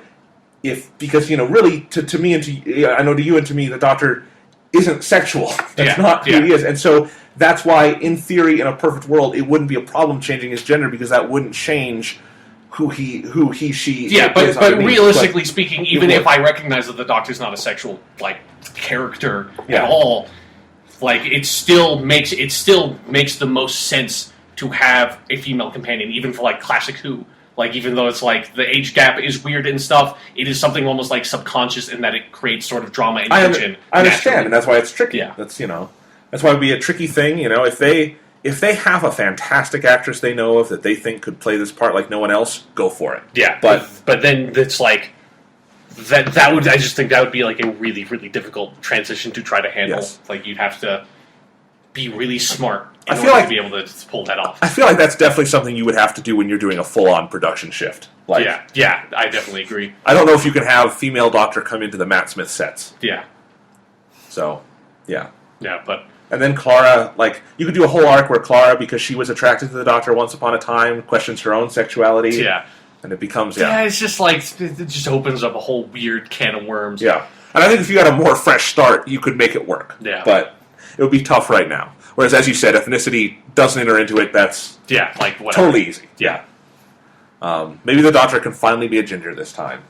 because, really, to me and to I know to you and to me, the Doctor isn't sexual. That's not who he is. And so that's why, in theory, in a perfect world, it wouldn't be a problem changing his gender, because that wouldn't change who he, she is. But realistically speaking, even if I recognize that the Doctor's not a sexual character at all, it still makes the most sense to have a female companion, even for classic Who. Even though it's the age gap is weird and stuff, it is something almost subconscious in that it creates sort of drama and tension. I understand, and that's why it's tricky. Yeah. That's why it would be a tricky thing. If they have a fantastic actress they know of that they think could play this part like no one else, go for it. Yeah, but then it's that would, I just think that would be a really, really difficult transition to try to handle. Yes. You'd have to be really smart in order to be able to pull that off. I feel like that's definitely something you would have to do when you're doing a full-on production shift. Yeah, I definitely agree. I don't know if you can have female Doctor come into the Matt Smith sets. Yeah. So, yeah. Yeah, but... And then Clara, you could do a whole arc where Clara, because she was attracted to the Doctor once upon a time, questions her own sexuality. Yeah. And it becomes, it's just it just opens up a whole weird can of worms. Yeah. And I think if you got a more fresh start, you could make it work. Yeah. But it would be tough right now. Whereas, as you said, ethnicity doesn't enter into it. That's whatever. Totally easy. Yeah. Maybe the Doctor can finally be a ginger this time.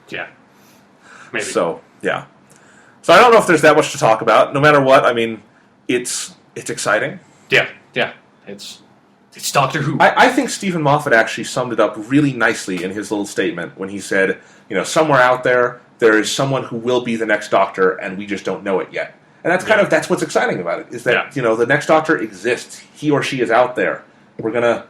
Yeah. Maybe. So, yeah. So I don't know if there's that much to talk about. No matter what, I mean, it's exciting. Yeah. It's Doctor Who. I think Stephen Moffat actually summed it up really nicely in his little statement when he said, somewhere out there is someone who will be the next Doctor, and we just don't know it yet. And that's that's what's exciting about it, is that, the next Doctor exists. He or she is out there. We're gonna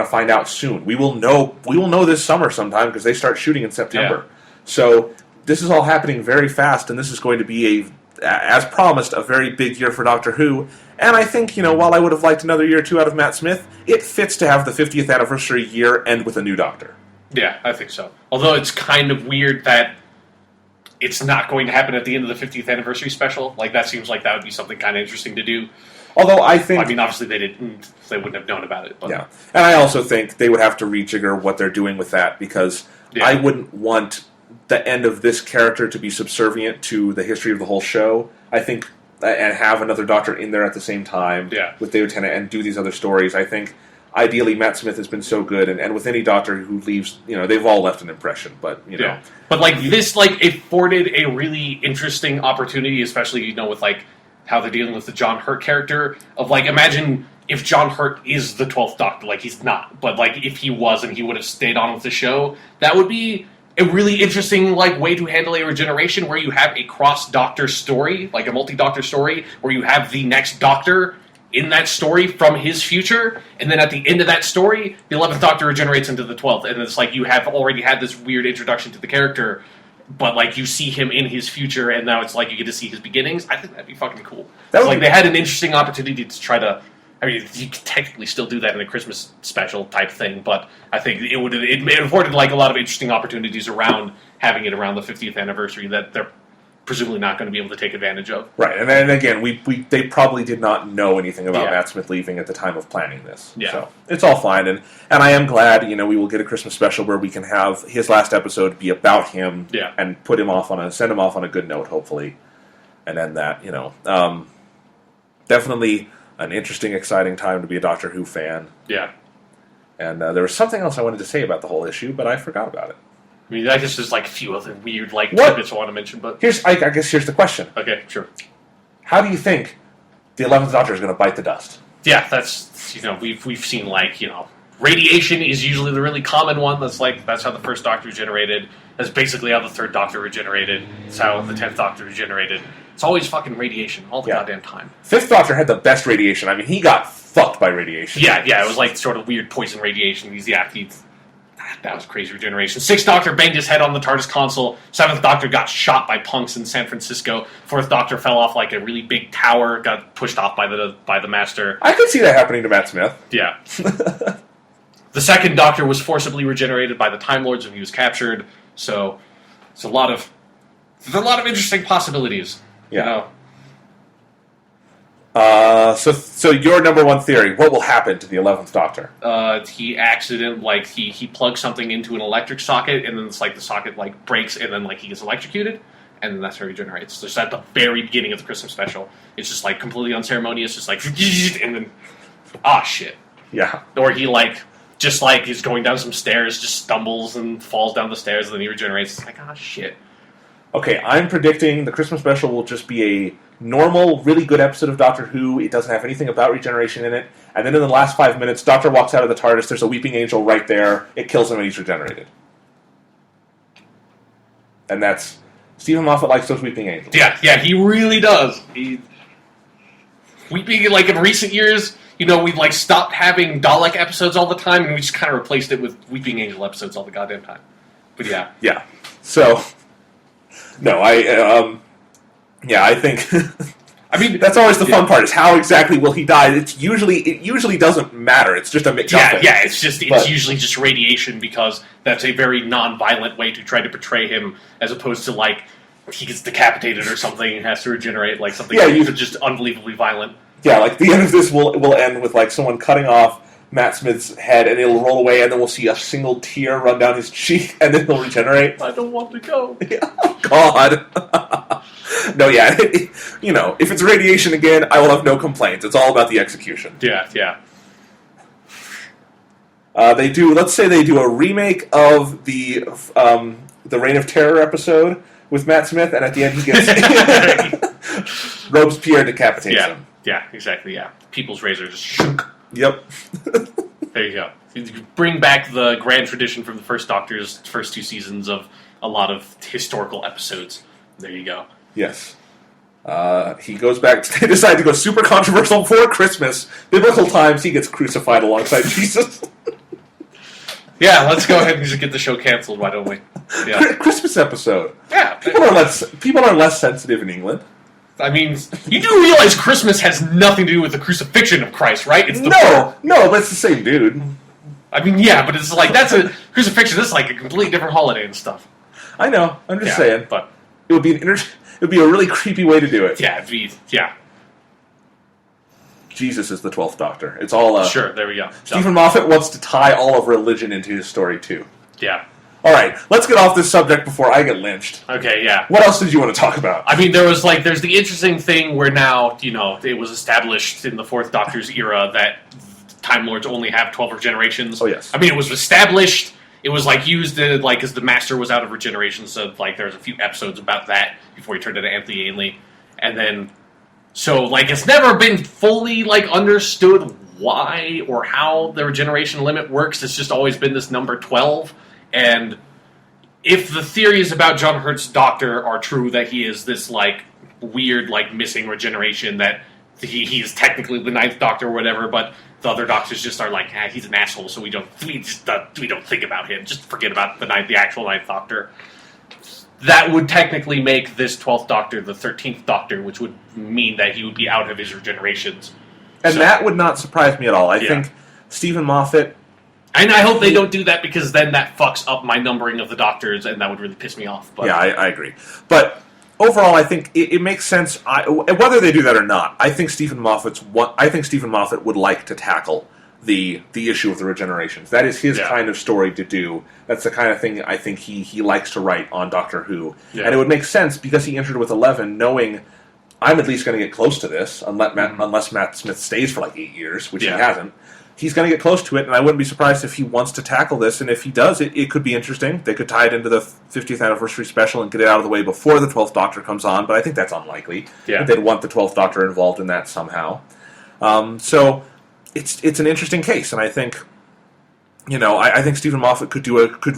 find out soon. We will know this summer sometime, because they start shooting in September. Yeah. So this is all happening very fast, and this is going to be as promised, a very big year for Doctor Who. And I think, while I would have liked another year or two out of Matt Smith, it fits to have the 50th anniversary year end with a new Doctor. Yeah, I think so. Although it's kind of weird that it's not going to happen at the end of the 50th anniversary special. That seems like that would be something kind of interesting to do. Although I think... I mean, obviously they wouldn't have known about it. But. Yeah. And I also think they would have to rejigger what they're doing with that, because I wouldn't want the end of this character to be subservient to the history of the whole show. I think... And have another Doctor in there at the same time with David Tennant and do these other stories. I think ideally Matt Smith has been so good, and with any Doctor who leaves, they've all left an impression. But Yeah. But this afforded a really interesting opportunity, especially with how they're dealing with the John Hurt character of imagine if John Hurt is the 12th Doctor, he's not, but if he was and he would have stayed on with the show, that would be a really interesting way to handle a regeneration where you have a cross-Doctor story, a multi-Doctor story, where you have the next Doctor in that story from his future, and then at the end of that story, the 11th Doctor regenerates into the 12th, and it's you have already had this weird introduction to the character, but you see him in his future, and now it's you get to see his beginnings. I think that'd be fucking cool. They had an interesting opportunity to try to. I mean, you could technically still do that in a Christmas special type thing, but I think it afforded a lot of interesting opportunities around having it around the 50th anniversary that they're presumably not going to be able to take advantage of. Right, and then again, they probably did not know anything about Matt Smith leaving at the time of planning this. Yeah. So it's all fine, and I am glad, we will get a Christmas special where we can have his last episode be about him and send him off on a good note, hopefully, and then that, definitely an interesting, exciting time to be a Doctor Who fan. Yeah. And there was something else I wanted to say about the whole issue, but I forgot about it. I mean, I guess there's a few other weird tidbits I want to mention, but I guess here's the question. Okay, sure. How do you think the 11th Doctor is going to bite the dust? Yeah, that's we've seen radiation is usually the really common one. That's how the first Doctor regenerated. That's basically how the third Doctor regenerated. That's how the 10th Doctor regenerated. It's always fucking radiation all the goddamn time. Fifth Doctor had the best radiation. I mean, he got fucked by radiation. Yeah, it was sort of weird poison radiation. That was crazy regeneration. Sixth Doctor banged his head on the TARDIS console. Seventh Doctor got shot by punks in San Francisco. Fourth Doctor fell off a really big tower, got pushed off by the Master. I could see that happening to Matt Smith. Yeah. The second Doctor was forcibly regenerated by the Time Lords when he was captured. So it's a lot of interesting possibilities. Yeah. So your number one theory, what will happen to the 11th Doctor? He plugs something into an electric socket, and then it's the socket breaks, and then he gets electrocuted, and then that's how he regenerates. Just at the very beginning of the Christmas special. It's just completely unceremonious, just and then, shit. Yeah. Or he he's going down some stairs, just stumbles and falls down the stairs, and then he regenerates. It's shit. Okay, I'm predicting the Christmas special will just be a normal, really good episode of Doctor Who. It doesn't have anything about regeneration in it. And then in the last 5 minutes, Doctor walks out of the TARDIS, there's a weeping angel right there, it kills him and he's regenerated. And that's... Stephen Moffat likes those weeping angels. Yeah, he really does. Weeping, in recent years, we've stopped having Dalek episodes all the time, and we just kind of replaced it with weeping angel episodes all the goddamn time. But yeah. Yeah. So... No, I think. I mean, that's always the fun part. Is how exactly will he die? It usually doesn't matter. It's just a MacGuffin. Yeah. It's usually just radiation because that's a very non-violent way to try to portray him, as opposed to he gets decapitated or something and has to regenerate something. Just unbelievably violent. Yeah, the end of this will end with someone cutting off Matt Smith's head, and it'll roll away, and then we'll see a single tear run down his cheek, and then he'll regenerate. I don't want to go. Oh, God. No, yeah. If it's radiation again, I will have no complaints. It's all about the execution. Yeah. Let's say they do a remake of the Reign of Terror episode with Matt Smith, and at the end he gets... Robespierre decapitates him. Yeah, exactly, yeah. People's razor just shook. Yep. There you go. You bring back the grand tradition from the first Doctor's first 2 seasons of a lot of historical episodes. There you go. Yes. He goes back. They decide to go super controversial for Christmas. Biblical times, he gets crucified alongside Jesus. Yeah, let's go ahead and just get the show canceled, why don't we? Yeah. Christmas episode. Yeah. People are less sensitive in England. I mean, you do realize Christmas has nothing to do with the crucifixion of Christ, right? It's no, but it's the same dude. I mean, yeah, but it's that's a crucifixion. This is a completely different holiday and stuff. I know. I'm just saying, but it would be a really creepy way to do it. Yeah. Jesus is the 12th Doctor. It's all sure. There we go. Stephen Moffat wants to tie all of religion into his story too. Yeah. All right, let's get off this subject before I get lynched. Okay, yeah. What else did you want to talk about? I mean, there's the interesting thing where now, it was established in the Fourth Doctor's era that Time Lords only have 12 regenerations. Oh, yes. I mean, it was established. It was used as the Master was out of regeneration, so there's a few episodes about that before he turned into Anthony Ainley. And then, so it's never been fully understood why or how the regeneration limit works. It's just always been this number 12. And if the theories about John Hurt's Doctor are true, that he is this weird missing regeneration, that he is technically the Ninth Doctor or whatever, but the other Doctors just are he's an asshole, so we don't think about him. Just forget about the actual Ninth Doctor. That would technically make this 12th Doctor the 13th Doctor, which would mean that he would be out of his regenerations. And that would not surprise me at all. I think Stephen Moffat... And I hope they don't do that, because then that fucks up my numbering of the Doctors, and that would really piss me off. But. Yeah, I agree. But overall, I think it makes sense. Whether they do that or not, I think Stephen Moffat would like to tackle the issue of the regenerations. That is his kind of story to do. That's the kind of thing I think he likes to write on Doctor Who. Yeah. And it would make sense, because he entered with 11, knowing I'm at least going to get close to this, unless Matt Smith stays for 8 years, which he hasn't. He's going to get close to it, and I wouldn't be surprised if he wants to tackle this, and if he does, it could be interesting. They could tie it into the 50th anniversary special and get it out of the way before the 12th Doctor comes on, but I think that's unlikely. Yeah. They'd want the 12th Doctor involved in that somehow. So it's an interesting case, and I think I think Stephen Moffat could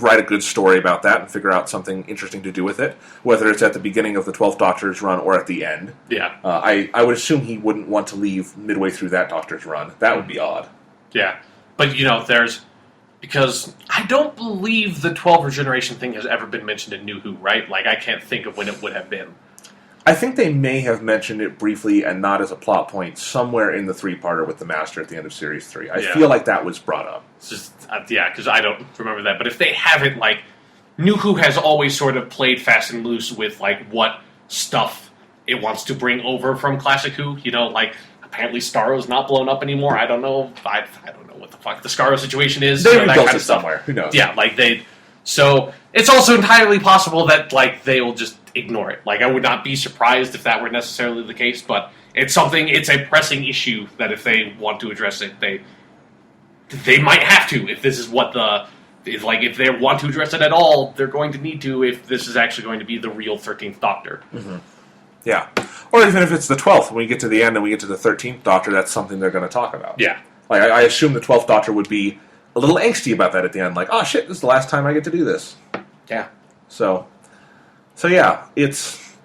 write a good story about that and figure out something interesting to do with it, whether it's at the beginning of the 12th Doctor's run or at the end. Yeah. I would assume he wouldn't want to leave midway through that Doctor's run. That would be odd. Yeah, but because I don't believe the 12 regeneration thing has ever been mentioned in New Who, right? I can't think of when it would have been. I think they may have mentioned it briefly and not as a plot point somewhere in the 3-parter with the Master at the end of Series 3. I feel like that was brought up. It's just, because I don't remember that. But if they haven't, New Who has always sort of played fast and loose with, what stuff it wants to bring over from Classic Who. Apparently Starro's not blown up anymore. I don't know. I don't know what the fuck the Starro situation is. They rebuilt it somewhere. Who knows? Yeah, so it's also entirely possible that they will just ignore it. I would not be surprised if that were necessarily the case, but it's a pressing issue that if they want to address it, they might have to. If this is what if they want to address it at all, they're going to need to. If this is actually going to be the real 13th Doctor. Mm-hmm. Yeah. Or even if it's the 12th, when we get to the end and we get to the 13th Doctor, that's something they're going to talk about. Yeah. I assume the 12th Doctor would be a little angsty about that at the end. Oh shit, this is the last time I get to do this. Yeah. So yeah, it's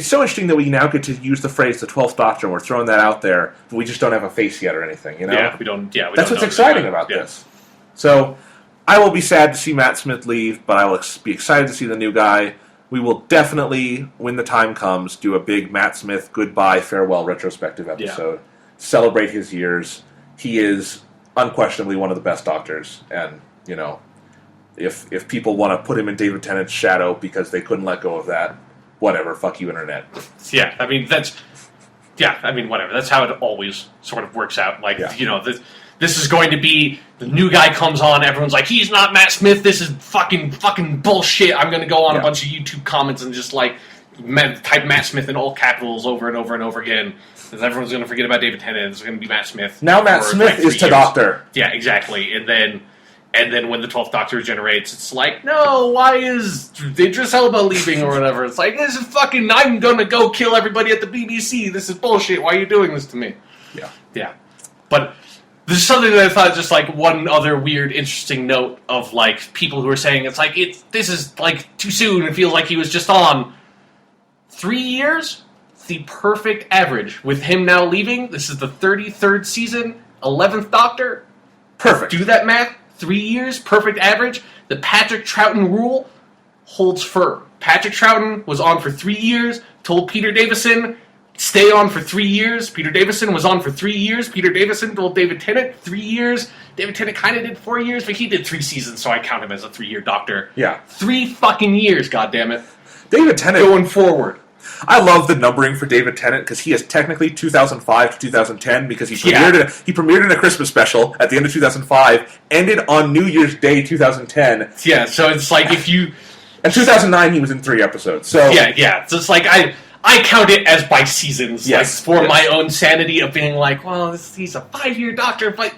so interesting that we now get to use the phrase the 12th Doctor, and we're throwing that out there, but we just don't have a face yet or anything, Yeah, we don't. That's what's exciting about this. So I will be sad to see Matt Smith leave, but I will be excited to see the new guy. We will definitely, when the time comes, do a big Matt Smith goodbye, farewell retrospective episode. Yeah. Celebrate his years. He is unquestionably one of the best Doctors. And, if people want to put him in David Tennant's shadow because they couldn't let go of that, whatever. Fuck you, Internet. Yeah, whatever. That's how it always sort of works out. This is going to be, the new guy comes on, everyone's like, he's not Matt Smith, this is fucking bullshit. I'm going to go on a bunch of YouTube comments and just type Matt Smith in all capitals over and over and over again. Because everyone's going to forget about David Tennant, it's going to be Matt Smith. Now Matt Smith is to Doctor. Yeah, exactly. And then when the 12th Doctor regenerates, it's no, why is Idris Elba leaving or whatever? It's this is fucking, I'm going to go kill everybody at the BBC. This is bullshit. Why are you doing this to me? Yeah. Yeah. But this is something that I thought just one other weird, interesting note of people who are saying this is too soon. It feels like he was just on 3 years. The perfect average with him now leaving. This is the 33rd season, 11th Doctor. Perfect. Do that math. 3 years, perfect average. The Patrick Troughton rule holds firm. Patrick Troughton was on for 3 years. Told Peter Davison, stay on for 3 years. Peter Davison was on for 3 years. Peter Davison told David Tennant 3 years. David Tennant kind of did 4 years, but he did 3 seasons, so I count him as a 3-year Doctor. Yeah. 3 fucking years, goddammit. David Tennant. Going forward. I love the numbering for David Tennant because he is technically 2005 to 2010 because he premiered in a Christmas special at the end of 2005, ended on New Year's Day 2010. Yeah, so it's if you... In 2009, he was in 3 episodes. So Yeah. So it's I count it as by seasons, for my own sanity of being well, he's a 5-year Doctor, but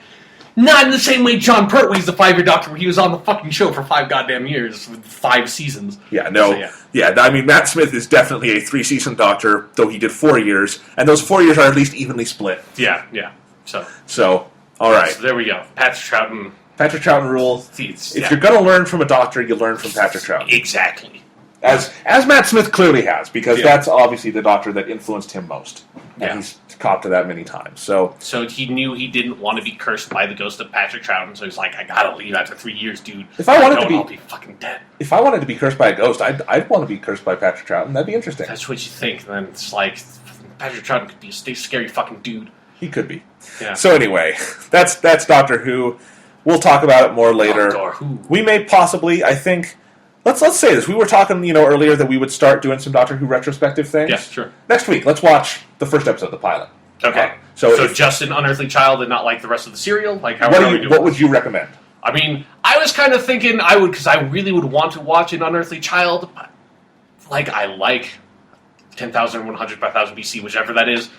Not in the same way John Pertwee's the 5-year Doctor, where he was on the fucking show for 5 goddamn years with 5 seasons. Yeah, no. So, yeah, I mean, Matt Smith is definitely a 3-season Doctor, though he did 4 years, and those 4 years are at least evenly split. Yeah. So, all right. So there we go. Patrick Troughton rules. If you're going to learn from a Doctor, you learn from Patrick Troughton. Exactly. As Matt Smith clearly has, because that's obviously the Doctor that influenced him most. And he's copped to that many times. So he knew he didn't want to be cursed by the ghost of Patrick Troughton, so he's like, I gotta leave after 3 years, dude. I'll be fucking dead. If I wanted to be cursed by a ghost, I'd want to be cursed by Patrick Troughton. That'd be interesting. That's what you think, and then it's like, Patrick Troughton could be a scary fucking dude. He could be. Yeah. So anyway, that's Doctor Who. We'll talk about it more later. Doctor Who. We may possibly, I think... Let's say this. We were talking, earlier that we would start doing some Doctor Who retrospective things. Yes, sure. Next week, let's watch the first episode, the pilot. Okay. So just an unearthly child and not like the rest of the serial? Like how are we doing? What would you recommend? I mean, I was kind of thinking I would, because I really would want to watch an unearthly child. Like, I like 10,100 by 1,000 BC, whichever that is.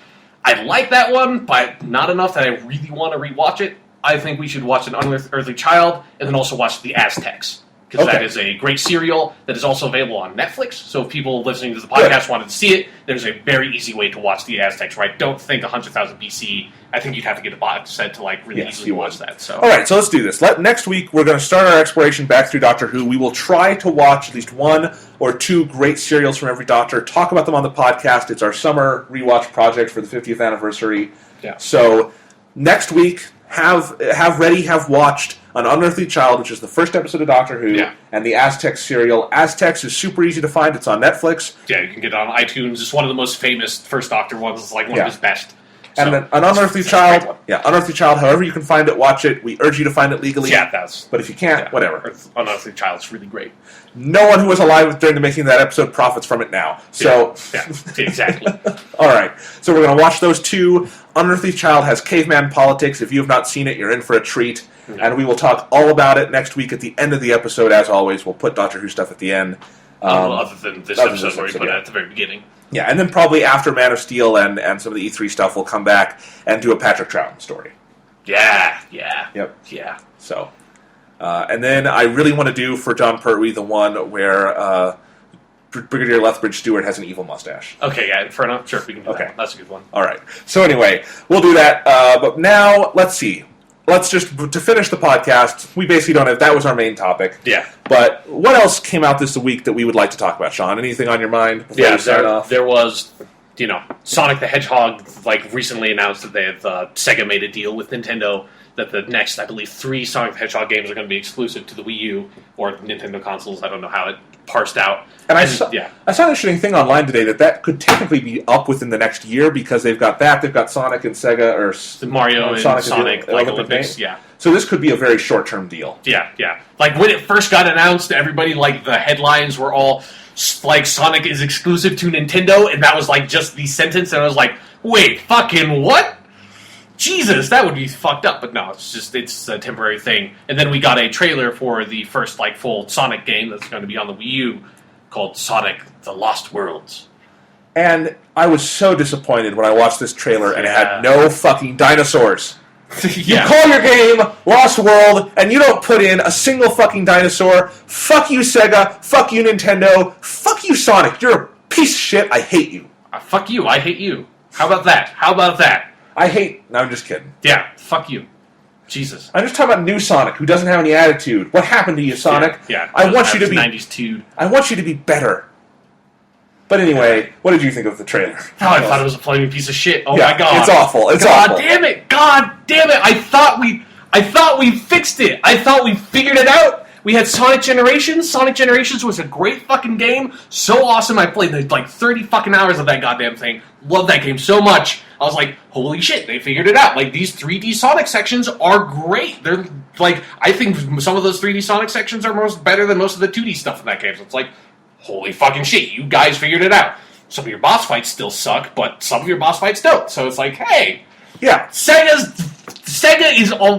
I like that one, but not enough that I really want to rewatch it. I think we should watch an unearthly child and then also watch the Aztecs. Because that is a great serial that is also available on Netflix. So if people listening to the podcast wanted to see it, there's a very easy way to watch the Aztecs. Right? Don't think 100,000 BC. I think you'd have to get a box set to really easily watch that. So all right, so let's do this. Next week we're going to start our exploration back through Doctor Who. We will try to watch at least 1 or 2 great serials from every Doctor. Talk about them on the podcast. It's our summer rewatch project for the 50th anniversary. Yeah. So next week, have watched An Unearthly Child, which is the first episode of Doctor Who, and the Aztecs serial. Aztecs is super easy to find. It's on Netflix. Yeah, you can get it on iTunes. It's one of the most famous First Doctor ones. It's like one of his best. And then An Unearthly Child, Unearthly Child, however you can find it, watch it. We urge you to find it legally. Yeah, that's... But if you can't, whatever. Unearthly Child's really great. No one who was alive during the making of that episode profits from it now. So exactly. All right. So we're going to watch those 2. Unearthly Child has caveman politics. If you have not seen it, you're in for a treat. And we will talk all about it next week at the end of the episode. As always, we'll put Doctor Who stuff at the end. Other than this episode where we put it at the very beginning. Yeah, and then probably after Man of Steel and some of the E3 stuff, we'll come back and do a Patrick Troughton story. Yeah. Yep. Yeah. So, and then I really want to do for John Pertwee the one where Brigadier Lethbridge Stewart has an evil mustache. Okay, yeah, fair enough. Sure, we can do that. That's a good one. All right. So anyway, we'll do that. But now, let's see. Let's just, to finish the podcast, we basically don't have, that was our main topic. Yeah. But what else came out this week that we would like to talk about, Sean? Anything on your mind before we start off? There was, Sonic the Hedgehog, recently announced that Sega made a deal with Nintendo that the next, I believe, 3 Sonic the Hedgehog games are going to be exclusive to the Wii U or Nintendo consoles. I don't know how it parsed out. And I saw an interesting thing online today that could technically be up within the next year because they've got Sonic and Sega, or Mario and Sonic Olympics. Yeah. So this could be a very short-term deal. Yeah. Like when it first got announced, everybody, the headlines were all Sonic is exclusive to Nintendo, and that was just the sentence, and I was like, wait, fucking what? Jesus, that would be fucked up. But no, it's a temporary thing. And then we got a trailer for the first full Sonic game that's going to be on the Wii U called Sonic The Lost Worlds. And I was so disappointed when I watched this trailer and it had no fucking dinosaurs. You call your game Lost World and you don't put in a single fucking dinosaur. Fuck you, Sega. Fuck you, Nintendo. Fuck you, Sonic. You're a piece of shit. I hate you. Fuck you. I hate you. How about that? No, I'm just kidding. Yeah, fuck you. Jesus. I'm just talking about new Sonic, who doesn't have any attitude. What happened to you, Sonic? Yeah. I want you to be 90s dude. I want you to be better. But anyway, what did you think of the trailer? I thought it was a flaming piece of shit. Oh my god. It's awful. It's awful. God damn it. I thought we fixed it. I thought we figured it out. We had Sonic Generations. Sonic Generations was a great fucking game. So awesome. I played 30 fucking hours of that goddamn thing. Loved that game so much. I was like, holy shit, they figured it out. These 3D Sonic sections are great. They're I think some of those 3D Sonic sections are better than most of the 2D stuff in that game. So it's holy fucking shit, you guys figured it out. Some of your boss fights still suck, but some of your boss fights don't. So it's hey, yeah, Sega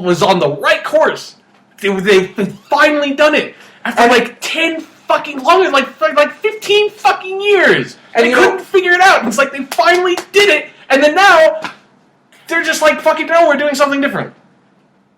was on the right course. They've finally done it after 10 fucking longer, 15 fucking years. And they couldn't figure it out. And it's they finally did it, and then now they're just fucking no, we're doing something different.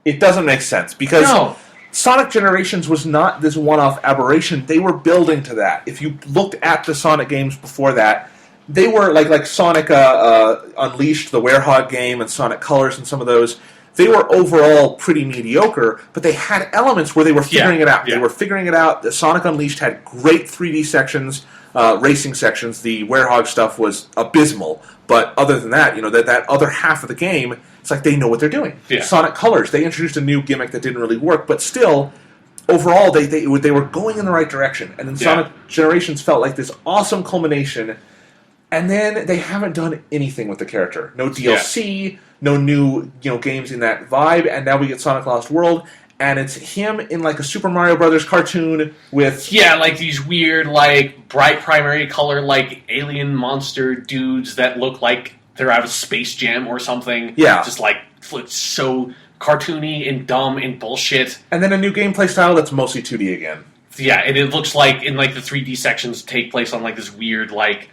It doesn't make sense because No. Sonic Generations was not this one-off aberration. They were building to that. If you looked at the Sonic games before that, they were like Sonic Unleashed, the Werehog game, and Sonic Colors, and some of those. They were overall pretty mediocre, but they had elements where they were figuring it out. Yeah. They were figuring it out. The Sonic Unleashed had great 3D sections, racing sections. The Werehog stuff was abysmal, but other than that, that other half of the game, it's like they know what they're doing. Yeah. Sonic Colors, they introduced a new gimmick that didn't really work, but still, overall, they were going in the right direction. And then Sonic Generations felt like this awesome culmination, and then they haven't done anything with the character. No DLC, no new games in that vibe, and now we get Sonic Lost World, and it's him in like a Super Mario Brothers cartoon with... Yeah, like these weird, like, bright primary color, like, alien monster dudes that look like they're out of Space Jam or something. Yeah. Just, like, so cartoony and dumb and bullshit. And then a new gameplay style that's mostly 2D again. Yeah, and it looks like, in, like, the 3D sections take place on, like, this weird, like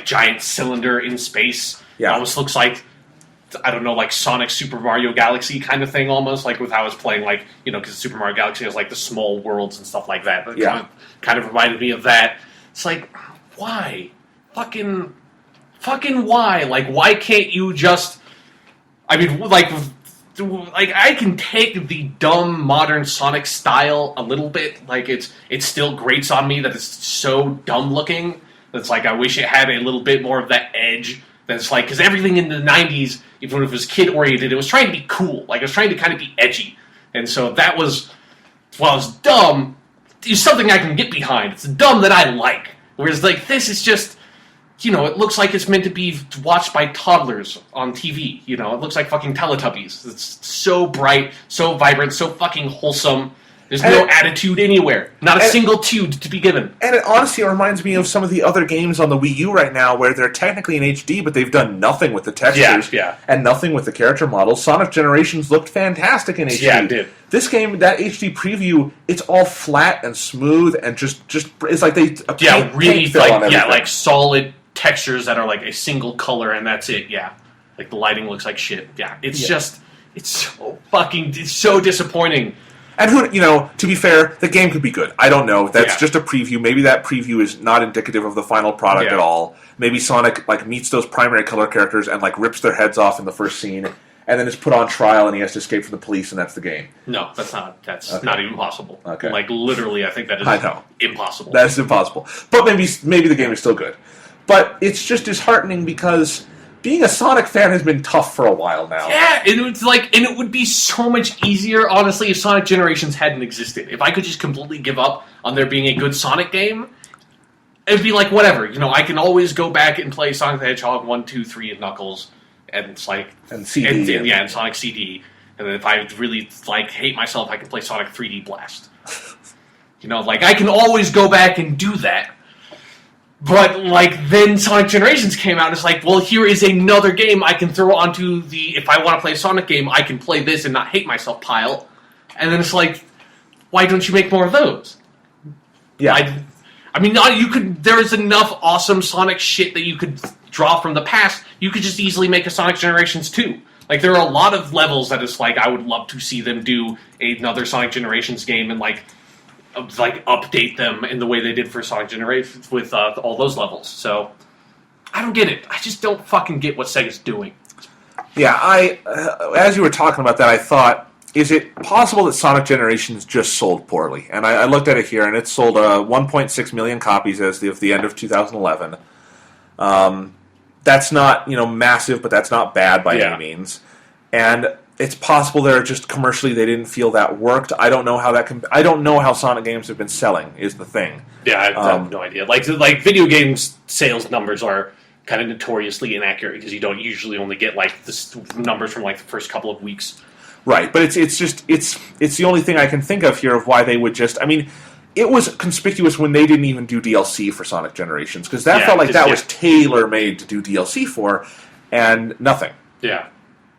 giant cylinder in space. Yeah. It almost looks like, I don't know, like Sonic Super Mario Galaxy kind of thing almost, like with how I was playing, like, because Super Mario Galaxy has, like, the small worlds and stuff like that. But it kind of reminded me of that. It's like, why? Fucking why? Like, why can't you just... I mean, like, I can take the dumb modern Sonic style a little bit. Like, it still grates on me that it's so dumb looking. That's like, I wish it had a little bit more of that edge. That's like, because everything in the 90s, even if it was kid-oriented, it was trying to be cool. Like, it was trying to kind of be edgy. And so that was, while it's dumb, it's something I can get behind. It's dumb that I like. Whereas, like, this is just, it looks like it's meant to be watched by toddlers on TV. It looks like fucking Teletubbies. It's so bright, so vibrant, so fucking wholesome. There's no attitude anywhere. Not a single tude to be given. And it honestly reminds me of some of the other games on the Wii U right now where they're technically in HD, but they've done nothing with the textures and nothing with the character models. Sonic Generations looked fantastic in HD. Yeah, it did. This game, that HD preview, it's all flat and smooth and just it's like they really paint fill on everything. like solid textures that are like a single color and that's it. Yeah, like the lighting looks like shit. Yeah, it's so disappointing. And to be fair, the game could be good. I don't know. That's just a preview. Maybe that preview is not indicative of the final product at all. Maybe Sonic meets those primary color characters and rips their heads off in the first scene, and then is put on trial and he has to escape from the police, and that's the game. No, that's not. That's not even possible. Okay. Literally, I think that is impossible. That's impossible. But maybe the game is still good. But it's just disheartening because being a Sonic fan has been tough for a while now. Yeah, and it would be so much easier, honestly, if Sonic Generations hadn't existed. If I could just completely give up on there being a good Sonic game, it'd be like, whatever. I can always go back and play Sonic the Hedgehog 1, 2, 3, and Knuckles, and it's like... And CD. And Sonic CD. And then if I really, hate myself, I can play Sonic 3D Blast. I can always go back and do that. But, then Sonic Generations came out, and it's like, well, here is another game I can throw onto the, if I want to play a Sonic game, I can play this and not hate myself pile. And then it's like, why don't you make more of those? Yeah. There is enough awesome Sonic shit that you could draw from the past. You could just easily make a Sonic Generations 2. There are a lot of levels that it's I would love to see them do another Sonic Generations game and, update them in the way they did for Sonic Generations with all those levels. So, I don't get it. I just don't fucking get what Sega's doing. Yeah, as you were talking about that, I thought, is it possible that Sonic Generations just sold poorly? And I looked at it here, and it sold 1.6 million copies as of the end of 2011. That's not, massive, but that's not bad by any means. And it's possible they're just commercially they didn't feel that worked. I don't know how that can. I don't know how Sonic games have been selling. Is the thing. Yeah, I have no idea. Video games sales numbers are kind of notoriously inaccurate because you don't usually only get the numbers from the first couple of weeks. Right, but it's the only thing I can think of here of why they would just. I mean, it was conspicuous when they didn't even do DLC for Sonic Generations because that felt like that was tailor made to do DLC for, and nothing. Yeah.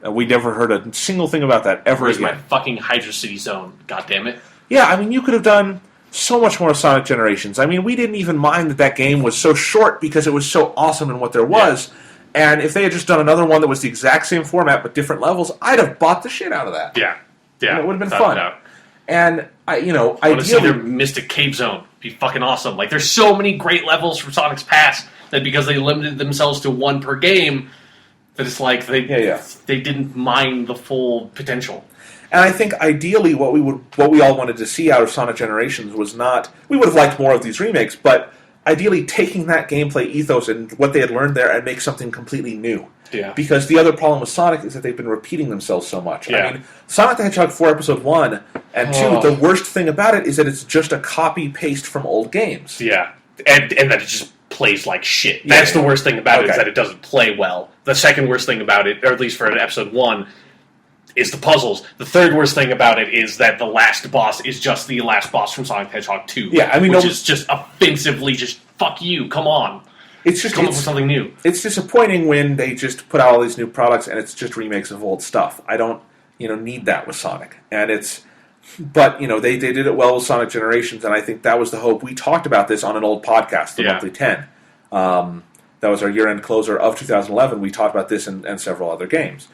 We never heard a single thing about that ever Where's again. my fucking Hydra City Zone? God damn it. Yeah, you could have done so much more Sonic Generations. We didn't even mind that game was so short because it was so awesome in what there was. Yeah. And if they had just done another one that was the exact same format but different levels, I'd have bought the shit out of that. Yeah. Yeah, it would have been without a fun. doubt. And I want to see their Mystic Cave Zone. Be fucking awesome. Like, there's so many great levels from Sonic's past that because they limited themselves to one per game, that it's like they didn't mine the full potential. And I think ideally what we all wanted to see out of Sonic Generations was not, we would have liked more of these remakes, but ideally taking that gameplay ethos and what they had learned there and make something completely new. Yeah. Because the other problem with Sonic is that they've been repeating themselves so much. Yeah. I mean, Sonic the Hedgehog 4 Episode 1 and 2, the worst thing about it is that it's just a copy-paste from old games. Yeah. And that it just plays like shit. That's the worst thing about it, is that it doesn't play well. The second worst thing about it, or at least for Episode 1, is the puzzles. The third worst thing about it is that the last boss is just the last boss from Sonic the Hedgehog 2. Yeah, I mean, which is just offensively just, fuck you, come on. It's just come up with something new. It's disappointing when they just put out all these new products and it's just remakes of old stuff. I don't, need that with Sonic. And but they did it well with Sonic Generations, and I think that was the hope. We talked about this on an old podcast, the Monthly 10. That was our year-end closer of 2011. We talked about this and several other games.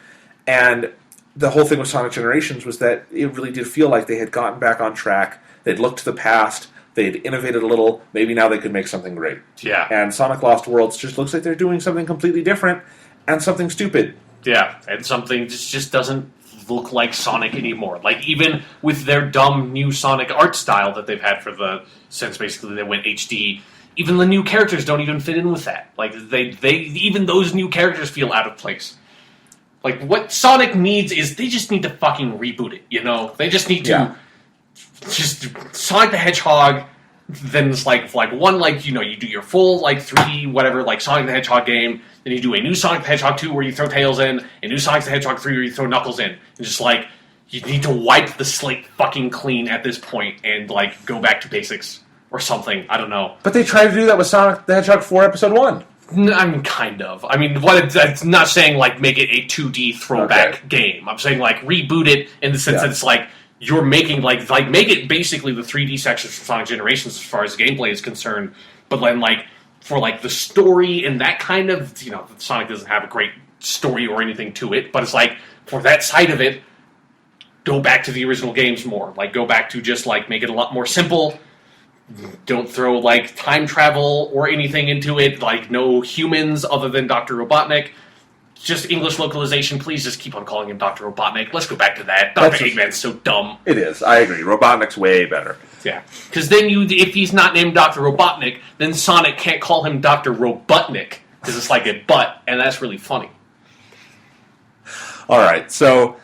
And the whole thing with Sonic Generations was that it really did feel like they had gotten back on track. They'd looked to the past. They'd innovated a little. Maybe now they could make something great. Yeah. And Sonic Lost Worlds just looks like they're doing something completely different and something stupid. Yeah, and something just doesn't look like Sonic anymore. Like, even with their dumb new Sonic art style that they've had since basically they went HD, even the new characters don't even fit in with that. Like, they even those new characters feel out of place. Like, what Sonic needs is they just need to fucking reboot it, They just need to just Sonic the Hedgehog, then it's like one, you do your full, 3D, whatever, Sonic the Hedgehog game, then you do a new Sonic the Hedgehog 2 where you throw Tails in, a new Sonic the Hedgehog 3 where you throw Knuckles in, and just, you need to wipe the slate fucking clean at this point and, go back to basics or something. I don't know. But they tried to do that with Sonic the Hedgehog 4 Episode 1. I mean, kind of. I mean, it's not saying, make it a 2D throwback game. I'm saying, reboot it in the sense that it's, you're making, make it basically the 3D sections from Sonic Generations as far as gameplay is concerned, but then, for, the story and that kind of, Sonic doesn't have a great story or anything to it, but it's for that side of it, go back to the original games more. Go back to just, make it a lot more simple. Don't throw, time travel or anything into it, no humans other than Dr. Robotnik. Just English localization, please just keep on calling him Dr. Robotnik. Let's go back to that. Dr. Eggman's so dumb. It is, I agree. Robotnik's way better. Yeah. Because then if he's not named Dr. Robotnik, then Sonic can't call him Dr. Robotnik, because it's like a butt, and that's really funny. Alright, so,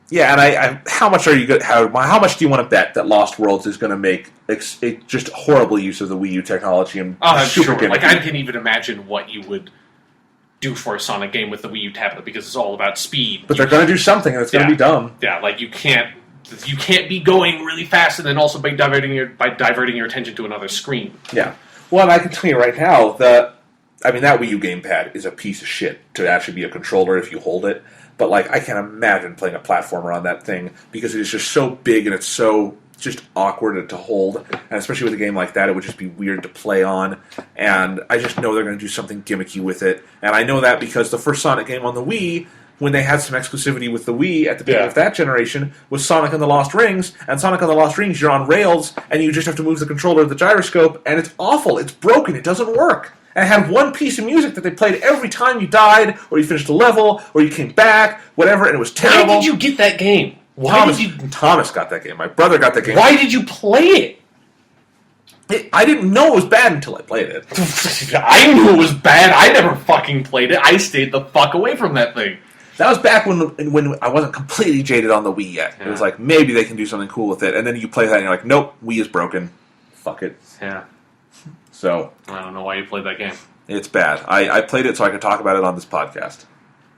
yeah, and how much are you how much do you want to bet that Lost Worlds is going to make just horrible use of the Wii U technology and super sure. gimmicky? I can even imagine what you would do for a Sonic game with the Wii U tablet, because it's all about speed. But they're going to do something, and it's going to be dumb. Yeah, you can't be going really fast and then also by diverting your attention to another screen. Yeah. Well, and I can tell you right now that Wii U gamepad is a piece of shit to actually be a controller if you hold it. But I can't imagine playing a platformer on that thing because it is just so big and it's so just awkward to hold, and especially with a game like that, it would just be weird to play on, and I just know they're going to do something gimmicky with it, and I know that because the first Sonic game on the Wii, when they had some exclusivity with the Wii at the beginning of that generation, was Sonic and the Lost Rings, and Sonic and the Lost Rings, you're on rails, and you just have to move the controller to the gyroscope, and it's awful, it's broken, it doesn't work. And it had one piece of music that they played every time you died, or you finished a level, or you came back, whatever, and it was terrible. Why did you get that game? Thomas got that game. My brother got that game. Why did you play it? I didn't know it was bad until I played it. I knew it was bad. I never fucking played it. I stayed the fuck away from that thing. That was back when I wasn't completely jaded on the Wii yet. Yeah. It was maybe they can do something cool with it. And then you play that and you're like, nope, Wii is broken. Fuck it. Yeah. So. I don't know why you played that game. It's bad. I played it so I could talk about it on this podcast.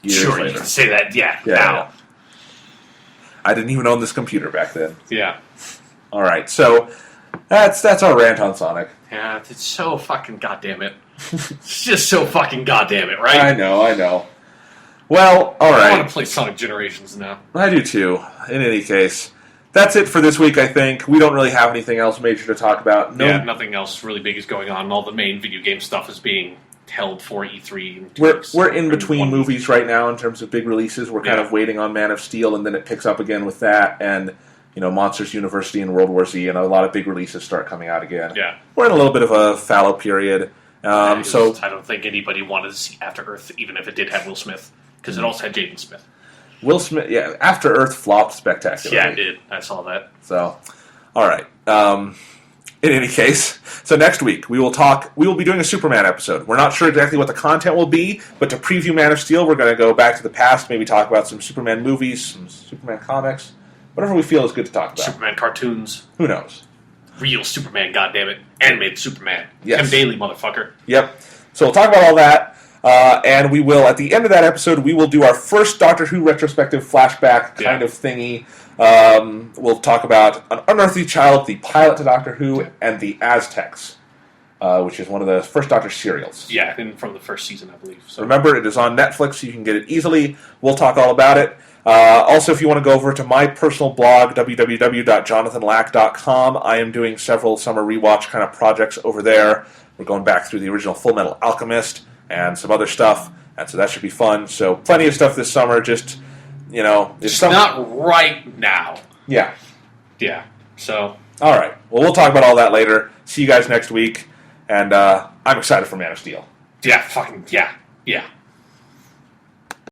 Sure, you can say that. Yeah. Now. I didn't even own this computer back then. Yeah. All right, so that's our rant on Sonic. Yeah, it's so fucking goddamn it. It's just so fucking goddamn it, right? I know. Well, all right. I want to play Sonic Generations now. I do too. In any case, that's it for this week, I think. We don't really have anything else major to talk about. Yeah, nothing else really big is going on. All the main video game stuff is being held for E3. In 2 weeks. We're in between 1 movies week. right now in terms of big releases. We're kind Yeah. of waiting on Man of Steel, and then it picks up again with that, and Monsters University and World War Z, and a lot of big releases start coming out again. Yeah. We're in a little bit of a fallow period. So I don't think anybody wanted to see After Earth, even if it did have Will Smith, because it also had Jaden Smith. Will Smith, yeah, After Earth flopped spectacularly. Yeah, it did. I saw that. So, all right. In any case, so next week we will be doing a Superman episode. We're not sure exactly what the content will be, but to preview Man of Steel, we're going to go back to the past, maybe talk about some Superman movies, some Superman comics, whatever we feel is good to talk about. Superman cartoons. Who knows? Real Superman, goddammit. Animated Superman. Yes. Tim Daly, motherfucker. Yep. So we'll talk about all that, and we will, at the end of that episode, we will do our first Doctor Who retrospective flashback kind of thingy. We'll talk about An Unearthly Child, the pilot to Doctor Who, and the Aztecs, which is one of the first Doctor serials. Yeah, and from the first season, I believe. So. Remember, it is on Netflix, so you can get it easily. We'll talk all about it. Also, if you want to go over to my personal blog, www.jonathanlack.com, I am doing several summer rewatch kind of projects over there. We're going back through the original Full Metal Alchemist and some other stuff, and so that should be fun. So plenty of stuff this summer, just, It's not right now. Yeah. Yeah, so... All right. Well, we'll talk about all that later. See you guys next week, and I'm excited for Man of Steel. Yeah, fucking, yeah.